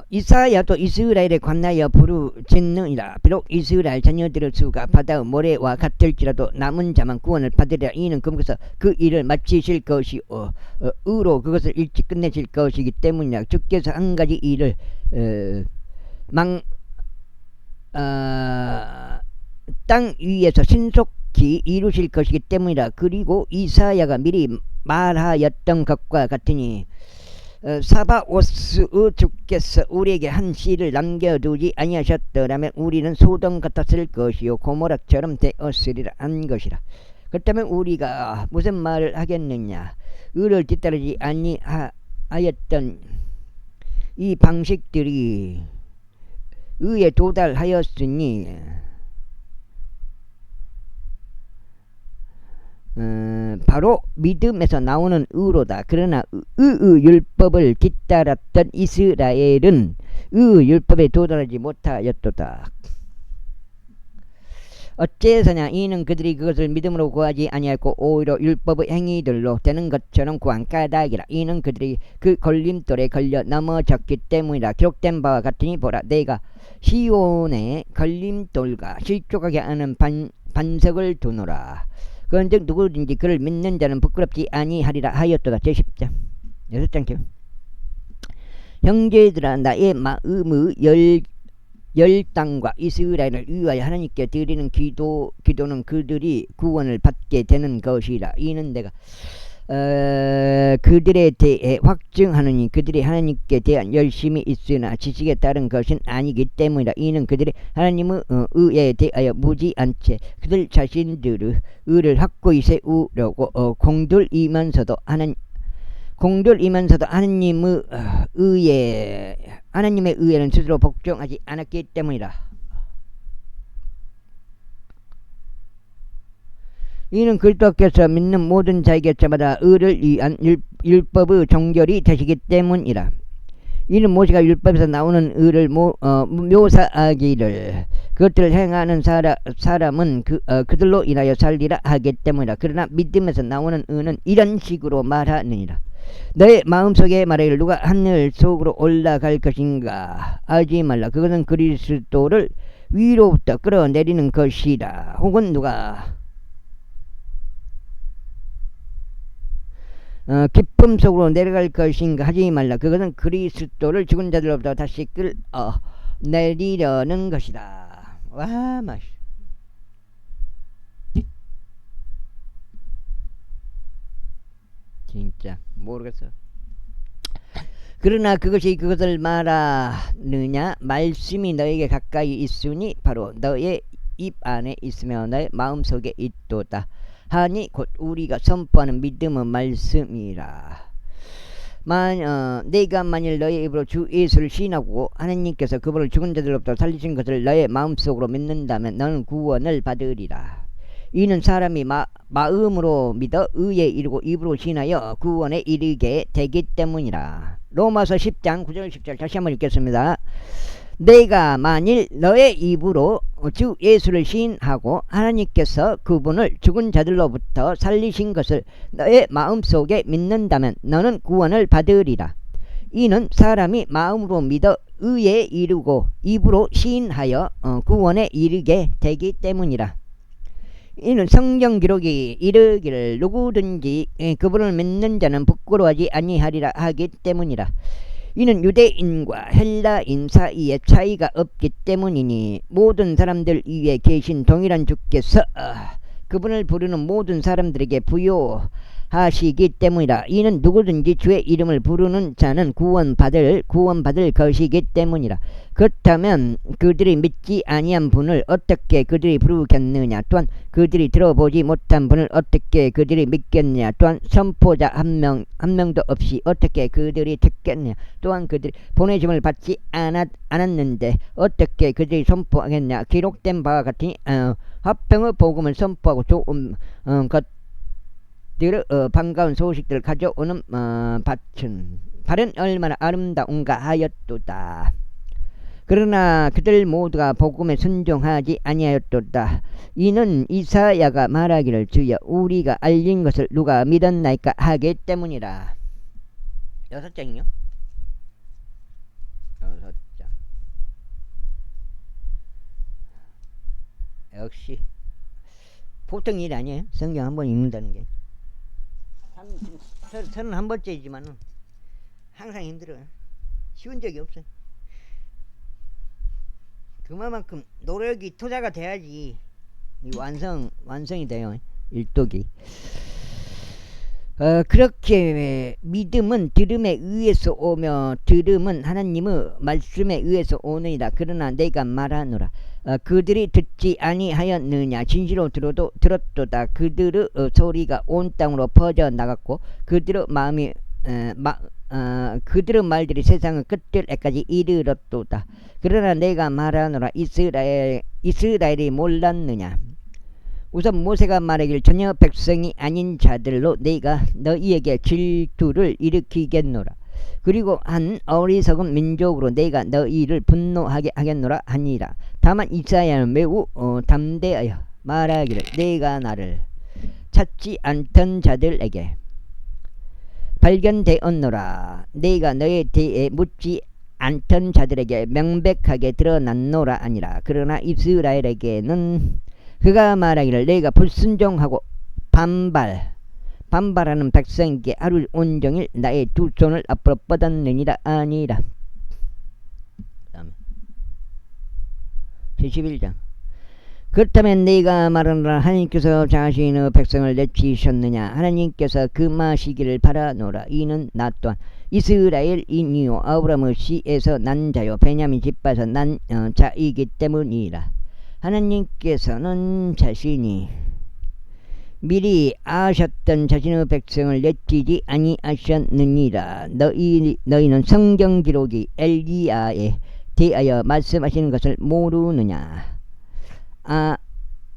이사야도 이스라엘에 관하여 부르짖느니라. 비록 이스라엘 자녀들의 수가 바다의 모래와 같을지라도 남은 자만 구원을 받으리라. 이는 그분께서 그 일을 마치실 것이요 의로 그것을 일찍 끝내실 것이기 때문이라. 주께서 한 가지 일을 땅 위에서 신속히 이루실 것이기 때문이라. 그리고 이사야가 미리 말하였던 것과 같으니 사바오스의 주께서 우리에게 한 씨를 남겨두지 아니하셨더라면 우리는 소돔 같았을 것이요 고모락처럼 되었으리라 한 것이라. 그렇다면 우리가 무슨 말을 하겠느냐. 의를 뒤따르지 아니하였던 이 방식들이 의에 도달하였으니 바로 믿음에서 나오는 의로다. 그러나 율법을 뒤따랐던 이스라엘은 율법에 도달하지 못하였도다. 어째서냐 이는 그들이 그것을 믿음으로 구하지 아니하였고 오히려 율법의 행위들로 되는 것처럼 구한 까닭이라. 이는 그들이 그 걸림돌에 걸려 넘어졌기 때문이라. 기록된 바와 같으니 보라 내가 시온에 걸림돌과 실족하게 하는 반석을 두노라. 그런즉 누구든지 그를 믿는 자는 부끄럽지 아니하리라 하였도다. 제10장 6장 형제들아 나의 마음의 열당과 이스라엘을 위하여 하나님께 드리는 기도는 그들이 구원을 받게 되는 것이라. 이는 내가 그들에 대해 확증하느니 그들이 하나님께 대한 열심이 있으나 지식에 따른 것은 아니기 때문이라. 이는 그들이 하나님의 의에 대하여 무지않게 그들 자신들의 의를 확고히 세우려고 공들이면서도 하나님의 의에는 스스로 복종하지 않았기 때문이라. 이는 그리스도께서 믿는 모든 자에게서마다 의를 위한 율법의 종결이 되시기 때문이라. 이는 모세가 율법에서 나오는 의를 묘사하기를 그것들을 행하는 사람은 그들로 인하여 살리라 하기 때문이라. 그러나 믿음에서 나오는 의는 이런 식으로 말하느니라. 너의 마음속에 말하기를 누가 하늘 속으로 올라갈 것인가 하지 말라. 그것은 그리스도를 위로부터 끌어내리는 것이라. 혹은 누가 기쁨 속으로 내려갈 것인가 하지 말라. 그것은 그리스도를 죽은 자들로부터 다시 끌어내리려는 것이다. 와 맛. 진짜 모르겠어. 그러나 그것을 말하느냐 말씀이 너에게 가까이 있으니 바로 너의 입 안에 있으며 너의 마음속에 있도다 하니 곧 우리가 선포하는 믿음의 말씀이라. 내가 만일 너의 입으로 주 예수를 시인하고 하나님께서 그분을 죽은 자들로부터 살리신 것을 너의 마음속으로 믿는다면 너는 구원을 받으리라. 이는 사람이 마음으로 믿어 의에 이르고 입으로 시인하여 구원에 이르게 되기 때문이라. 로마서 10장 9절 10절 다시 한번 읽겠습니다. 내가 만일 너의 입으로 주 예수를 시인하고 하나님께서 그분을 죽은 자들로부터 살리신 것을 너의 마음속에 믿는다면 너는 구원을 받으리라. 이는 사람이 마음으로 믿어 의에 이르고 입으로 시인하여 구원에 이르게 되기 때문이라. 이는 성경 기록이 이르기를 누구든지 그분을 믿는 자는 부끄러워하지 아니하리라 하기 때문이라. 이는 유대인과 헬라인 사이에 차이가 없기 때문이니 모든 사람들 위에 계신 동일한 주께서 그분을 부르는 모든 사람들에게 부요하시기 때문이라. 이는 누구든지 주의 이름을 부르는 자는 구원받을 것이기 때문이라. 그렇다면 그들이 믿지 아니한 분을 어떻게 그들이 부르겠느냐. 또한 그들이 들어보지 못한 분을 어떻게 그들이 믿겠느냐. 또한 선포자 한 명도 없이 어떻게 그들이 듣겠느냐. 또한 그들이 보내심을 받지 않았는데 어떻게 그들이 선포하겠냐. 기록된 바와 같으니 화평의 복음을 선포하고 좋은 것들의 반가운 소식들을 가져오는 발은 얼마나 아름다운가 하였도다. 그러나 그들 모두가 복음에 순종하지 아니하였도다. 이는 이사야가 말하기를 주여 우리가 알린 것을 누가 믿었나이까 하기 때문이라. 6장이요? 6장. 역시 보통 일 아니에요. 성경 한번 읽는다는 게. 31번째이지만은 항상 힘들어요. 쉬운 적이 없어요. 그만큼 노력이 투자가 돼야지 완성이 돼요. 일독이. 그렇게 믿음은 들음에 의해서 오며 들음은 하나님의 말씀에 의해서 오느니라. 그러나 내가 말하노라. 그들이 듣지 아니하였느냐. 진실로 들었도다. 그들의 소리가 온 땅으로 퍼져나갔고 그들의 마음이 그들의 말들이 세상의 끝들에까지 이르렀도다. 그러나 내가 말하노라. 이스라엘이 몰랐느냐. 우선 모세가 말하길 전혀 백성이 아닌 자들로 내가 너희에게 질투를 일으키겠노라. 그리고 한 어리석은 민족으로 내가 너희를 분노하게 하겠노라 하니라. 다만 이사야는 매우 담대하여 말하기를 내가 나를 찾지 않던 자들에게 발견되었노라. 내가 너에 대해 묻지 않던 자들에게 명백하게 드러났노라 아니라. 그러나 이스라엘에게는 그가 말하기를 내가 불순종하고 반발하는 백성에게 하루 온종일 나의 두 손을 앞으로 뻗었느니라 아니라. 71장. 그렇다면 내가 말하노라. 하나님께서 자신의 백성을 내치셨느냐. 하나님께서 그 마시기를 바라노라. 이는 나 또한 이스라엘인이요 아브라함의 씨에서 난 자요 베냐민 집에서 난 자이기 때문이라. 하나님께서는 자신이 미리 아셨던 자신의 백성을 내치지 아니하셨느니라. 너희는 성경 기록이 엘리야에 대하여 말씀하시는 것을 모르느냐.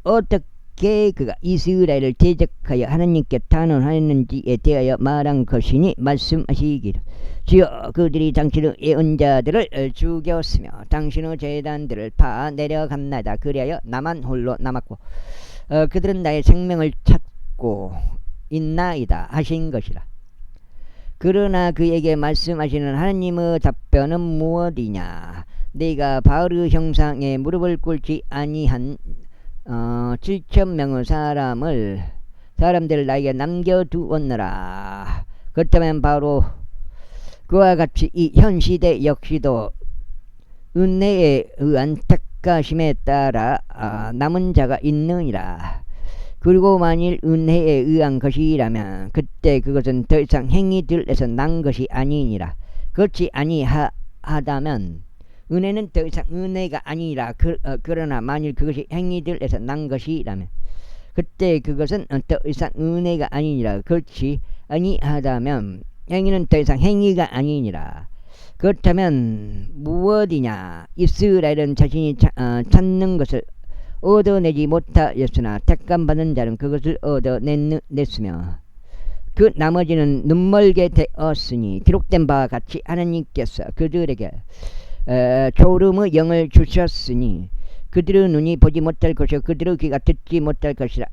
어떻게 그가 이스라엘을 대적하여 하나님께 탄원하였는지에 대하여 말한 것이니 말씀하시기를 주여 그들이 당신의 예언자들을 죽였으며 당신의 제단들을 파 내려갔나이다. 그리하여 나만 홀로 남았고 그들은 나의 생명을 찾고 있나이다 하신 것이라. 그러나 그에게 말씀하시는 하나님의 답변은 무엇이냐. 내가 바알 형상에 무릎을 꿇지 아니한 7,000명의 사람들을 나에게 남겨두었느라. 그렇다면 바로 그와 같이 이 현 시대 역시도 은혜에 의한 택하심에 따라 남은 자가 있느니라. 그리고 만일 은혜에 의한 것이라면 그때 그것은 더 이상 행위들에서 난 것이 아니니라. 그렇지 아니하다면 은혜는 더 이상 은혜가 아니라. 그러나 만일 그것이 행위들에서 난 것이라면 그때 그것은 더 이상 은혜가 아니니라. 그렇지 아니하다면 행위는 더 이상 행위가 아니니라. 그렇다면 무엇이냐. 이스라엘은 자신이 찾는 것을 얻어내지 못하였으나 택감받은 자는 그것을 얻어냈으며 그 나머지는 눈멀게 되었으니 기록된 바와 같이 하나님께서 그들에게 졸음의 영을 주셨으니 그들의 눈이 보지 못할 것이요 그들의 귀가 듣지 못할 것이라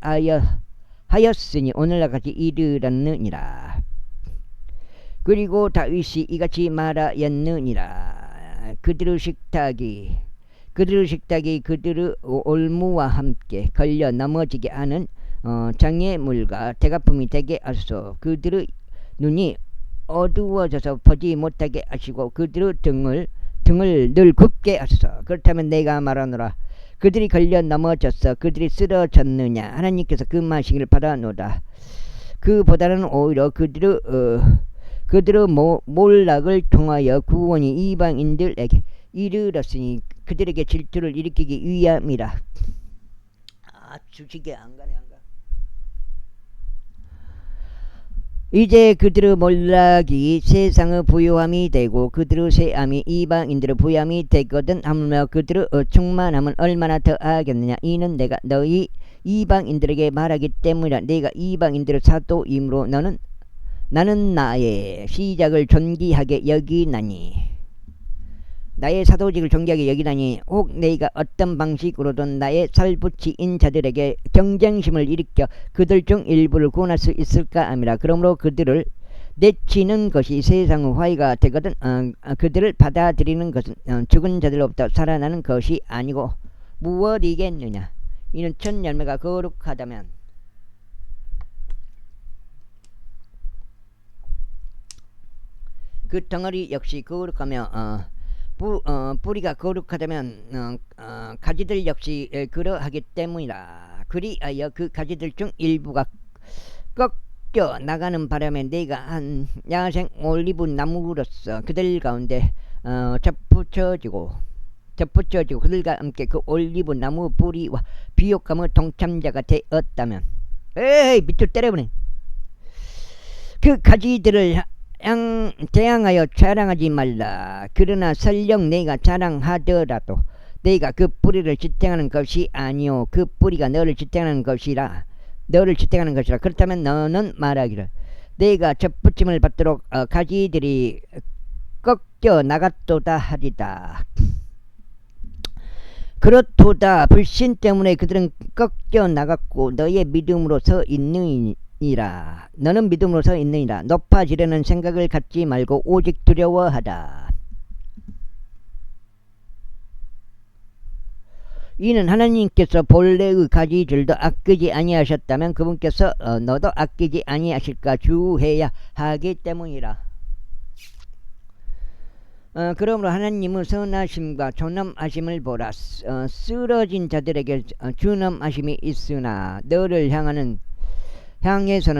하였으니 오늘날 같이 이르렀느니라. 그리고 다윗이 이같이 말하였느니라. 그들의 식탁이 그들의 올무와 함께 걸려 넘어지게 하는 장애물과 대가품이 되게 하소서. 그들의 눈이 어두워져서 보지 못하게 하시고 그들의 등을 늘 굽게 하소서. 그렇다면 내가 말하노라. 그들이 걸려 넘어졌어. 그들이 쓰러졌느냐. 하나님께서 그 마시기를 바라노라. 그보다는 오히려 그들의 몰락을 통하여 구원이 이방인들에게 이르렀으니 그들에게 질투를 일으키기 위함이라. 주식이 안가네. 이제 그들의 몰락이 세상의 부요함이 되고 그들의 쇠함이 이방인들의 부요함이 되거든. 하물며 그들의 충만함은 얼마나 더하겠느냐. 이는 내가 너희 이방인들에게 말하기 때문이라. 내가 이방인들의 사도이므로 나는 나의 시작을 존귀하게 여기나니. 나의 사도직을 존귀하게 여기나니 혹 내가 어떤 방식으로든 나의 살붙이인 자들에게 경쟁심을 일으켜 그들 중 일부를 구원할 수 있을까 함이라. 그러므로 그들을 내치는 것이 세상의 화의가 되거든. 그들을 받아들이는 것은 죽은 자들로부터 살아나는 것이 아니고 무엇이겠느냐. 이는 첫 열매가 거룩하다면 그 덩어리 역시 거룩하며 뿌리가 거룩하다면 가지들 역시 그러하기 때문이라. 그리하여 그 가지들 중 일부가 꺾여 나가는 바람에 내가 한 야생 올리브 나무로서 그들 가운데 접붙여지고 그들과 함께 그 올리브 나무 뿌리와 비옥함의 동참자가 되었다면 에이 밑으로 때려보네. 그 가지들을 대항하여 자랑하지 말라. 그러나 설령 내가 자랑하더라도 내가 그 뿌리를 지탱하는 것이 아니요 그 뿌리가 너를 지탱하는 것이라. 그렇다면 너는 말하기를 내가 접붙임을 받도록 가지들이 꺾여 나갔도다 하리다. 그렇도다. 불신 때문에 그들은 꺾여 나갔고 너의 믿음으로 서 있느니라. 너는 믿음으로 서 있느니라. 높아지려는 생각을 갖지 말고 오직 두려워하다. 이는 하나님께서 본래의 가지들도 아끼지 아니하셨다면 그분께서 너도 아끼지 아니하실까 주해야 하기 때문이라. 그러므로 하나님은 선하심과 존엄하심을 보라. 쓰러진 자들에게 존엄하심이 있으나 너를 향해서는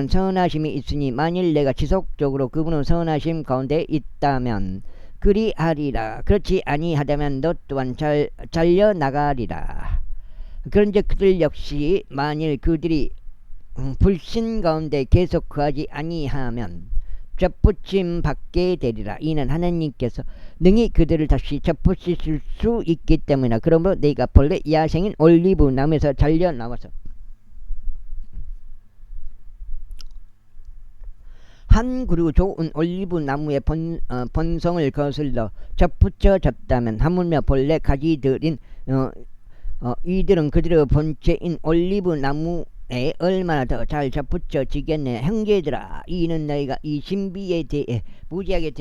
선하심이 있으니 만일 내가 지속적으로 그분의 선하심 가운데 있다면 그리하리라. 그렇지 아니하다면 너 또한 잘려나가리라. 그런즉 그들 역시 만일 그들이 불신 가운데 계속 거하지 아니하면 접붙임 받게 되리라. 이는 하나님께서 능히 그들을 다시 접붙이실 수 있기 때문이라. 그러므로 네가 본래 야생인 올리브 나무에서 잘려 나와서 한 그루 좋은 올리브 나무의 본성을 거슬러 접붙여졌다면 하물며 본래 가지들인 이들은 그들의 본체인 올리브 나무에 얼마나 더 잘 접붙여지겠네. 형제들아, 이는 너희가 이 신비에 대해 무지하게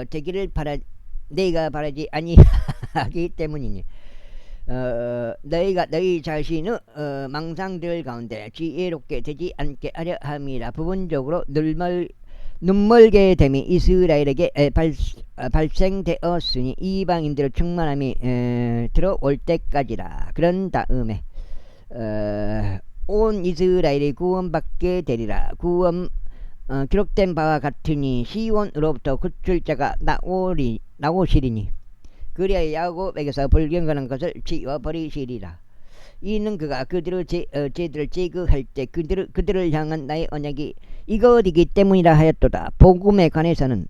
되기를 내가 바라지 아니하기 때문이니 너희가 너희 자신의 망상들 가운데 지혜롭게 되지 않게 하려 함이라. 부분적으로 눈멀게 됨이 이스라엘에게 발생되었으니 이방인들의 충만함이 들어올 때까지라. 그런 다음에 온 이스라엘이 구원받게 되리라. 기록된 바와 같으니 시온으로부터 구출자가 나오시리니 그리하여 야곱에게서 불경건한 것을 지워버리시리라. 이는 그가 그들의 죄들을 제거할 때 그들을 향한 나의 언약이 이것이기 때문이라 하였도다. 복음에 관해서는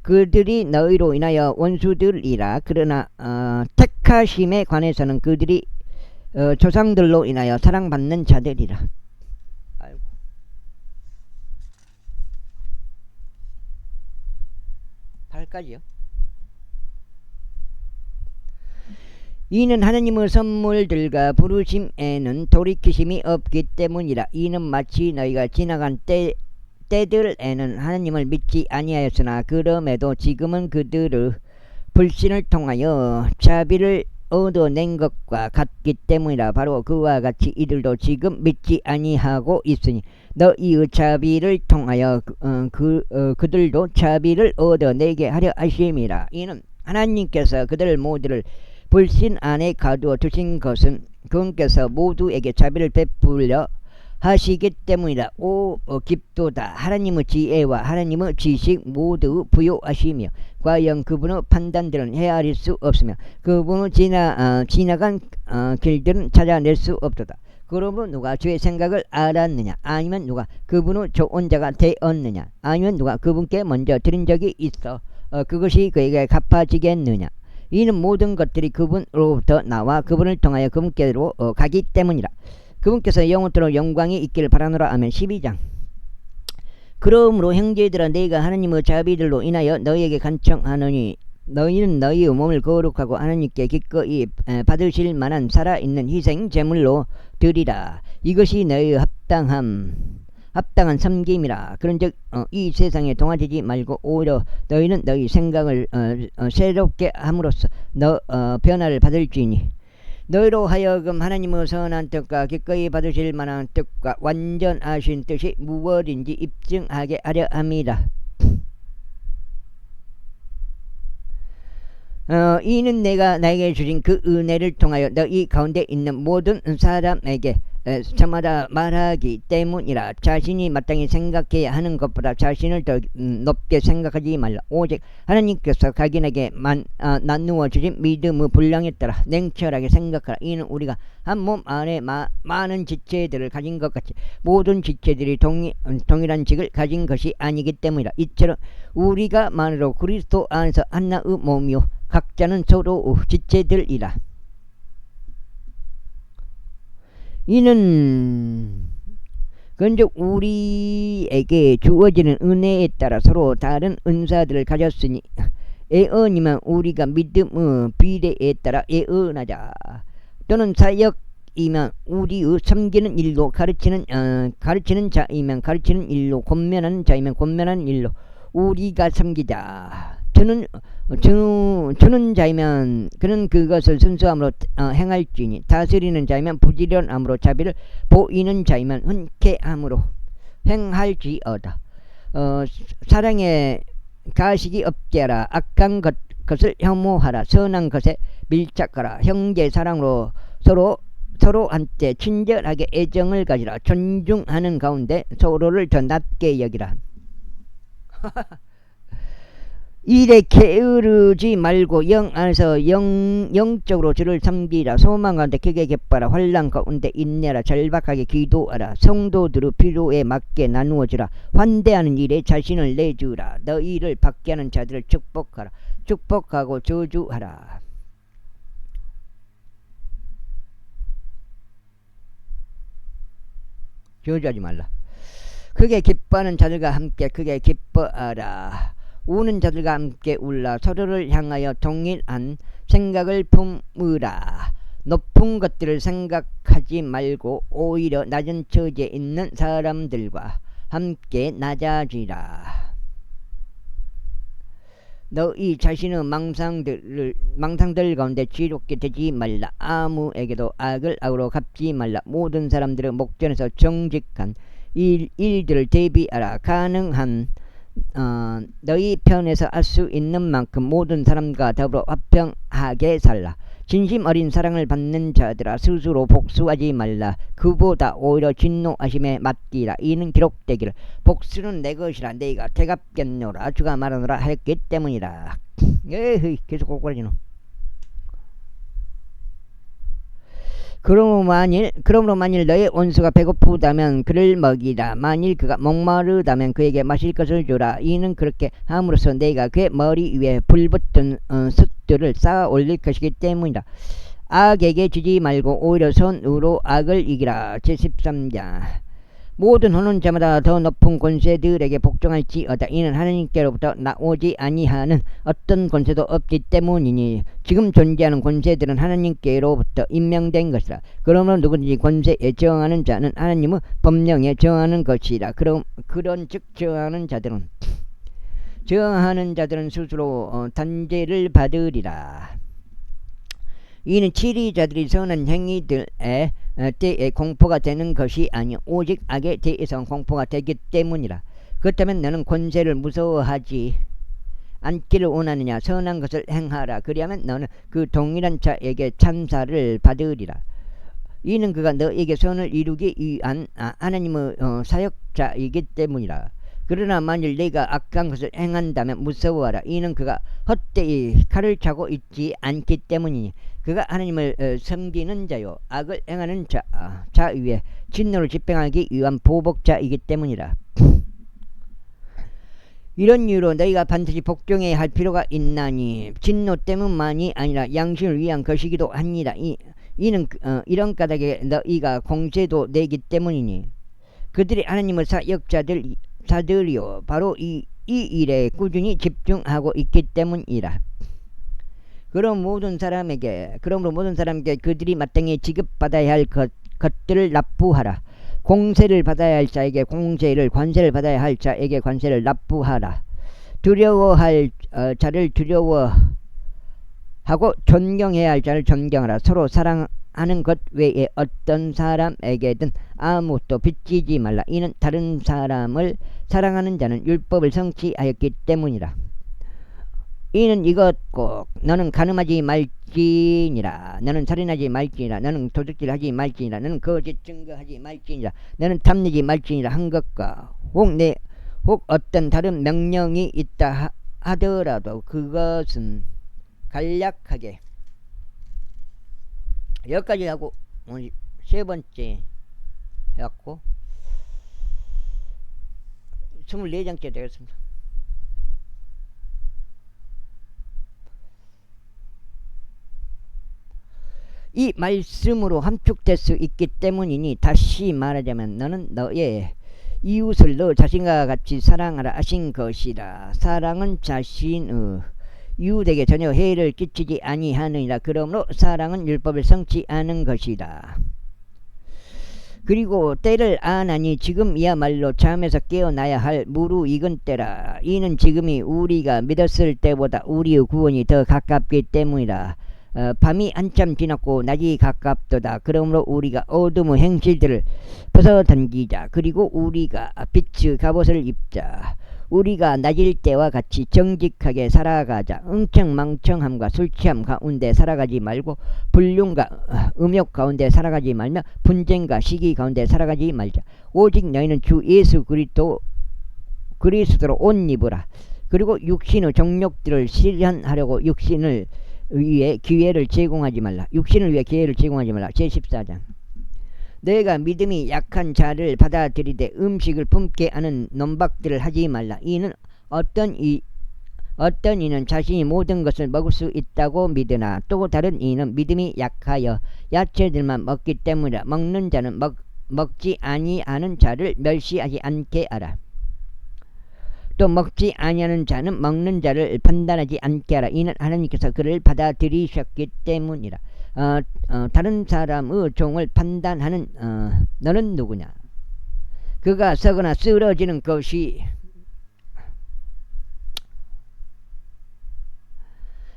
그들이 너희로 인하여 원수들이라. 그러나 택하심에 관해서는 그들이 조상들로 인하여 사랑받는 자들이라. 아이고. 발까지요. 이는 하나님의 선물들과 부르심에는 돌이키심이 없기 때문이라. 이는 마치 너희가 지나간 때들에는 하나님을 믿지 아니하였으나 그럼에도 지금은 그들의 불신을 통하여 자비를 얻어낸 것과 같기 때문이라. 바로 그와 같이 이들도 지금 믿지 아니하고 있으니 너희의 자비를 통하여 그들도 자비를 얻어내게 하려 하심이라. 이는 하나님께서 그들 모두를 불신 안에 가두어 두신 것은 그분께서 모두에게 자비를 베풀려 하시기 때문이라. 깊도다. 하나님의 지혜와 하나님의 지식 모두 부요하시며 과연 그분의 판단들은 헤아릴 수 없으며 그분의 지나간 길들은 찾아낼 수 없도다. 그러므로 누가 주의 생각을 알았느냐? 아니면 누가 그분의 좋은 자가 되었느냐? 아니면 누가 그분께 먼저 드린 적이 있어 그것이 그에게 갚아지겠느냐? 이는 모든 것들이 그분으로부터 나와 그분을 통하여 그분께로 가기 때문이라. 그분께서 영원토록 영광이 있기를 바라노라. 아멘. 12장. 그러므로 형제들아, 내가 하나님의 자비들로 인하여 너희에게 간청하노니 너희는 너희의 몸을 거룩하고 하나님께 기꺼이 받으실 만한 살아있는 희생 제물로 드리라. 이것이 너희의 합당한 섬김이라. 그런즉 이 세상에 동화되지 말고 오히려 너희는 너희 생각을 새롭게 함으로써 변화를 받을지니 너희로 하여금 하나님의 선한 뜻과 기꺼이 받으실 만한 뜻과 완전하신 뜻이 무엇인지 입증하게 하려 함이라. 이는 내가 나에게 주신 그 은혜를 통하여 너희 가운데 있는 모든 사람에게 저마다 말하기 때문이라. 자신이 마땅히 생각해야 하는 것보다 자신을 더 높게 생각하지 말라. 오직 하나님께서 각인에게 나누어 주신 믿음의 분량에 따라 냉철하게 생각하라. 이는 우리가 한 몸 안에 많은 지체들을 가진 것 같이 모든 지체들이 동일한 직을 가진 것이 아니기 때문이라. 이처럼 우리가 만으로 그리스도 안에서 하나의 몸이요 각자는 서로 지체들이라. 이는 그런즉 우리에게 주어지는 은혜에 따라 서로 다른 은사들을 가졌으니 애언이면 우리가 믿음의 비례에 따라 애언하자. 또는 사역이면 우리의 섬기는 일로 가르치는 자이면 가르치는 일로 권면하는 자이면 권면하는 일로 우리가 섬기자. 주는 자이면 그는 그것을 순수함으로 행할지니 다스리는 자이면 부지런함으로 자비를 보이는 자이면 흔쾌함으로 행할지어다. 사랑에 가식이 없게 하라. 악한 것을 혐오하라. 선한 것에 밀착하라. 형제 사랑으로 서로한테 친절하게 애정을 가지라. 존중하는 가운데 서로를 더 낮게 여기라. 일에 게으르지 말고 영 안에서 영적으로 주를 섬기라. 소망 가운데 크게 기뻐라. 환난 가운데 인내라. 절박하게 기도하라. 성도들의 필요에 맞게 나누어주라. 환대하는 일에 자신을 내주라. 너희를 받게 하는 자들을 축복하라. 축복하고 저주하라. 저주하지 말라. 크게 기뻐하는 자들과 함께 크게 기뻐하라. 우는 자들과 함께 울라. 서로를 향하여 동일한 생각을 품으라. 높은 것들을 생각하지 말고 오히려 낮은 처지에 있는 사람들과 함께 낮아지라. 너희 자신의 망상들 가운데 지롭게 되지 말라. 아무에게도 악을 악으로 갚지 말라. 모든 사람들의 목전에서 정직한 일들을 대비하라. 가능한 너희 편에서 할 수 있는 만큼 모든 사람과 더불어 화평하게 살라. 진심 어린 사랑을 받는 자들아 스스로 복수하지 말라. 그보다 오히려 진노하심에 맡기라. 이는 기록되기를 복수는 내 것이라 내가 되갚겠노라 주가 말하노라 했기 때문이라. 에이 계속 꼬꾸라지노. 그러므로 만일 너의 원수가 배고프다면 그를 먹이라. 만일 그가 목마르다면 그에게 마실 것을 주라. 이는 그렇게 함으로써 내가 그의 머리 위에 불붙은 숯들을 쌓아 올릴 것이기 때문이다. 악에게 지지 말고 오히려 선으로 악을 이기라. 제13장. 모든 하는 자마다 더 높은 권세들에게 복종할지어다. 이는 하나님께로부터 나오지 아니하는 어떤 권세도 없기 때문이니 지금 존재하는 권세들은 하나님께로부터 임명된 것이라. 그러므로 누구든지 권세에 저항하는 자는 하나님의 법령에 저항하는 것이라. 그런즉 저항하는 자들은 스스로 단죄를 받으리라. 이는 치리자들이 선한 행위들에 때에 공포가 되는 것이 아니요 오직 악에 대해서 공포가 되기 때문이라. 그렇다면 너는 권세를 무서워하지 않기를 원하느냐. 선한 것을 행하라. 그리하면 너는 그 동일한 자에게 찬사를 받으리라. 이는 그가 너에게 선을 이루기 위한 하나님의 사역자이기 때문이라. 그러나 만일 내가 악한 것을 행한다면 무서워하라. 이는 그가 헛되이 칼을 차고 있지 않기 때문이니 그가 하나님을 섬기는 자요 악을 행하는 자 위에 진노를 집행하기 위한 보복자이기 때문이라. 이런 이유로 너희가 반드시 복종해야 할 필요가 있나니 진노 때문만이 아니라 양심을 위한 것이기도 합니다. 이는 이런 까닭에 너희가 공세도 내기 때문이니 그들이 하나님의 사역자들이요 바로 이 일에 꾸준히 집중하고 있기 때문이라. 그러므로 모든 사람에게 그들이 마땅히 지급받아야 할 것들을 납부하라. 공세를 받아야 할 자에게 공세를, 관세를 받아야 할 자에게 관세를 납부하라. 두려워할 자를 두려워하고 존경해야 할 자를 존경하라. 서로 사랑하는 것 외에 어떤 사람에게든 아무것도 빚지지 말라. 이는 다른 사람을 사랑하는 자는 율법을 성취하였기 때문이라. 이는 이것고 너는 간음하지 말지니라. 너는 살인하지 말지니라. 너는 도둑질하지 말지니라. 너는 거짓 증거하지 말지니라. 너는 탐내지 말지니라 한 것과 혹 어떤 다른 명령이 있다 하더라도 그것은 간략하게 여기까지 하고 오늘 세 번째 해갖고 24장째 되겠습니다. 이 말씀으로 함축될 수 있기 때문이니 다시 말하자면 너는 너의 이웃을 너 자신과 같이 사랑하라 하신 것이라. 사랑은 자신의 이웃에게 전혀 해를 끼치지 아니하느니라. 그러므로 사랑은 율법을 성취 않은 것이다. 그리고 때를 아나니 지금이야말로 잠에서 깨어나야 할 무르익은 때라. 이는 지금이 우리가 믿었을 때보다 우리의 구원이 더 가깝기 때문이라. 밤이 한참 지났고 낮이 가깝도다. 그러므로 우리가 어둠의 행실들을 벗어던지자. 그리고 우리가 빛의 갑옷을 입자. 우리가 낮일 때와 같이 정직하게 살아가자. 응청망청함과 술 취함 가운데 살아가지 말고 불륜과 음욕 가운데 살아가지 말며 분쟁과 시기 가운데 살아가지 말자. 오직 너희는 주 예수 그리스도로 옷 입으라. 그리고 육신의 정욕들을 실현하려고 육신을 위해 기회를 제공하지 말라. 육신을 위해 기회를 제공하지 말라. 제14장. 너희가 믿음이 약한 자를 받아들이되 음식을 품게 하는 논박들을 하지 말라. 이는 어떤 이는 자신이 모든 것을 먹을 수 있다고 믿으나 또 다른 이는 믿음이 약하여 야채들만 먹기 때문이라. 먹는 자는 먹지 아니하는 자를 멸시하지 않게 하라. 또 먹지 아니하는 자는 먹는 자를 판단하지 않게 하라. 이는 하나님께서 그를 받아들이셨기 때문이라. 다른 사람의 종을 판단하는 너는 누구냐? 그가 썩거나 쓰러지는 것이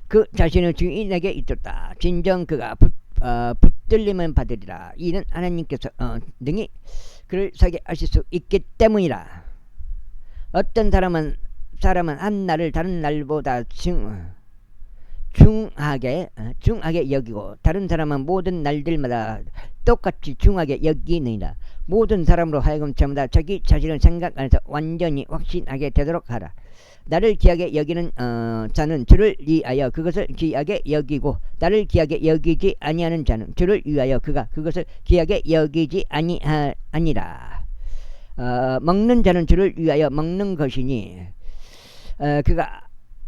그 자신의 주인에게 있었다. 진정 그가 붙들림을 받으리라. 이는 하나님께서 능히 그를 서게 하실 수 있기 때문이라. 어떤 사람은 한 날을 다른 날보다 중하게 여기고 다른 사람은 모든 날들마다 똑같이 중하게 여기느니라. 모든 사람으로 하여금 전부 다 자기 자신을 생각 안에서 완전히 확신하게 되도록 하라. 나를 귀하게 여기는 자는 주를 위하여 그것을 귀하게 여기고 나를 귀하게 여기지 아니하는 자는 주를 위하여 그것을 귀하게 여기지 아니라. 먹는 자는 주를 위하여 먹는 것이니 그가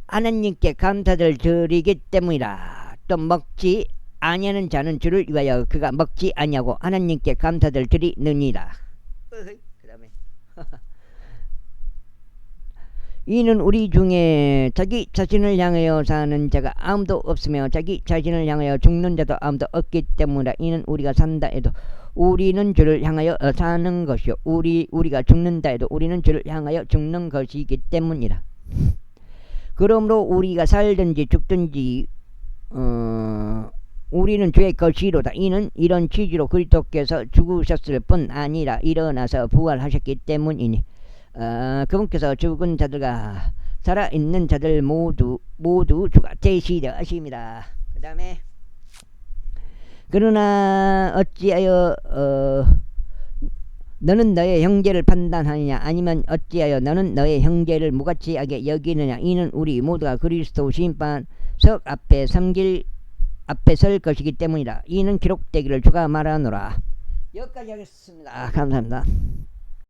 하나님께 감사를 드리기 때문이라. 또 먹지 아니하는 자는 주를 위하여 그가 먹지 아니하고 하나님께 감사를 드리느니라. 그 다음에 이는 우리 중에 자기 자신을 향하여 사는 자가 아무도 없으며 자기 자신을 향하여 죽는 자도 아무도 없기 때문이라. 이는 우리가 산다 해도 우리는 주를 향하여 사는 것이요 우리가 죽는다 해도 우리는 주를 향하여 죽는 것이기 때문이라. 그러므로 우리가 살든지 죽든지 우리는 주의 것이로다. 이는 이런 취지로 그리스도께서 죽으셨을 뿐 아니라 일어나서 부활하셨기 때문이니 그분께서 죽은 자들과 살아있는 자들 모두 주가 되시려 하십니다. 그 다음에 그러나 어찌하여 너는 너의 형제를 판단하느냐? 아니면 어찌하여 너는 너의 형제를 무가치하게 여기느냐? 이는 우리 모두가 그리스도 심판석 앞에 설 것이기 때문이라. 이는 기록되기를 주가 말하노라. 여기까지 하겠습니다. 감사합니다.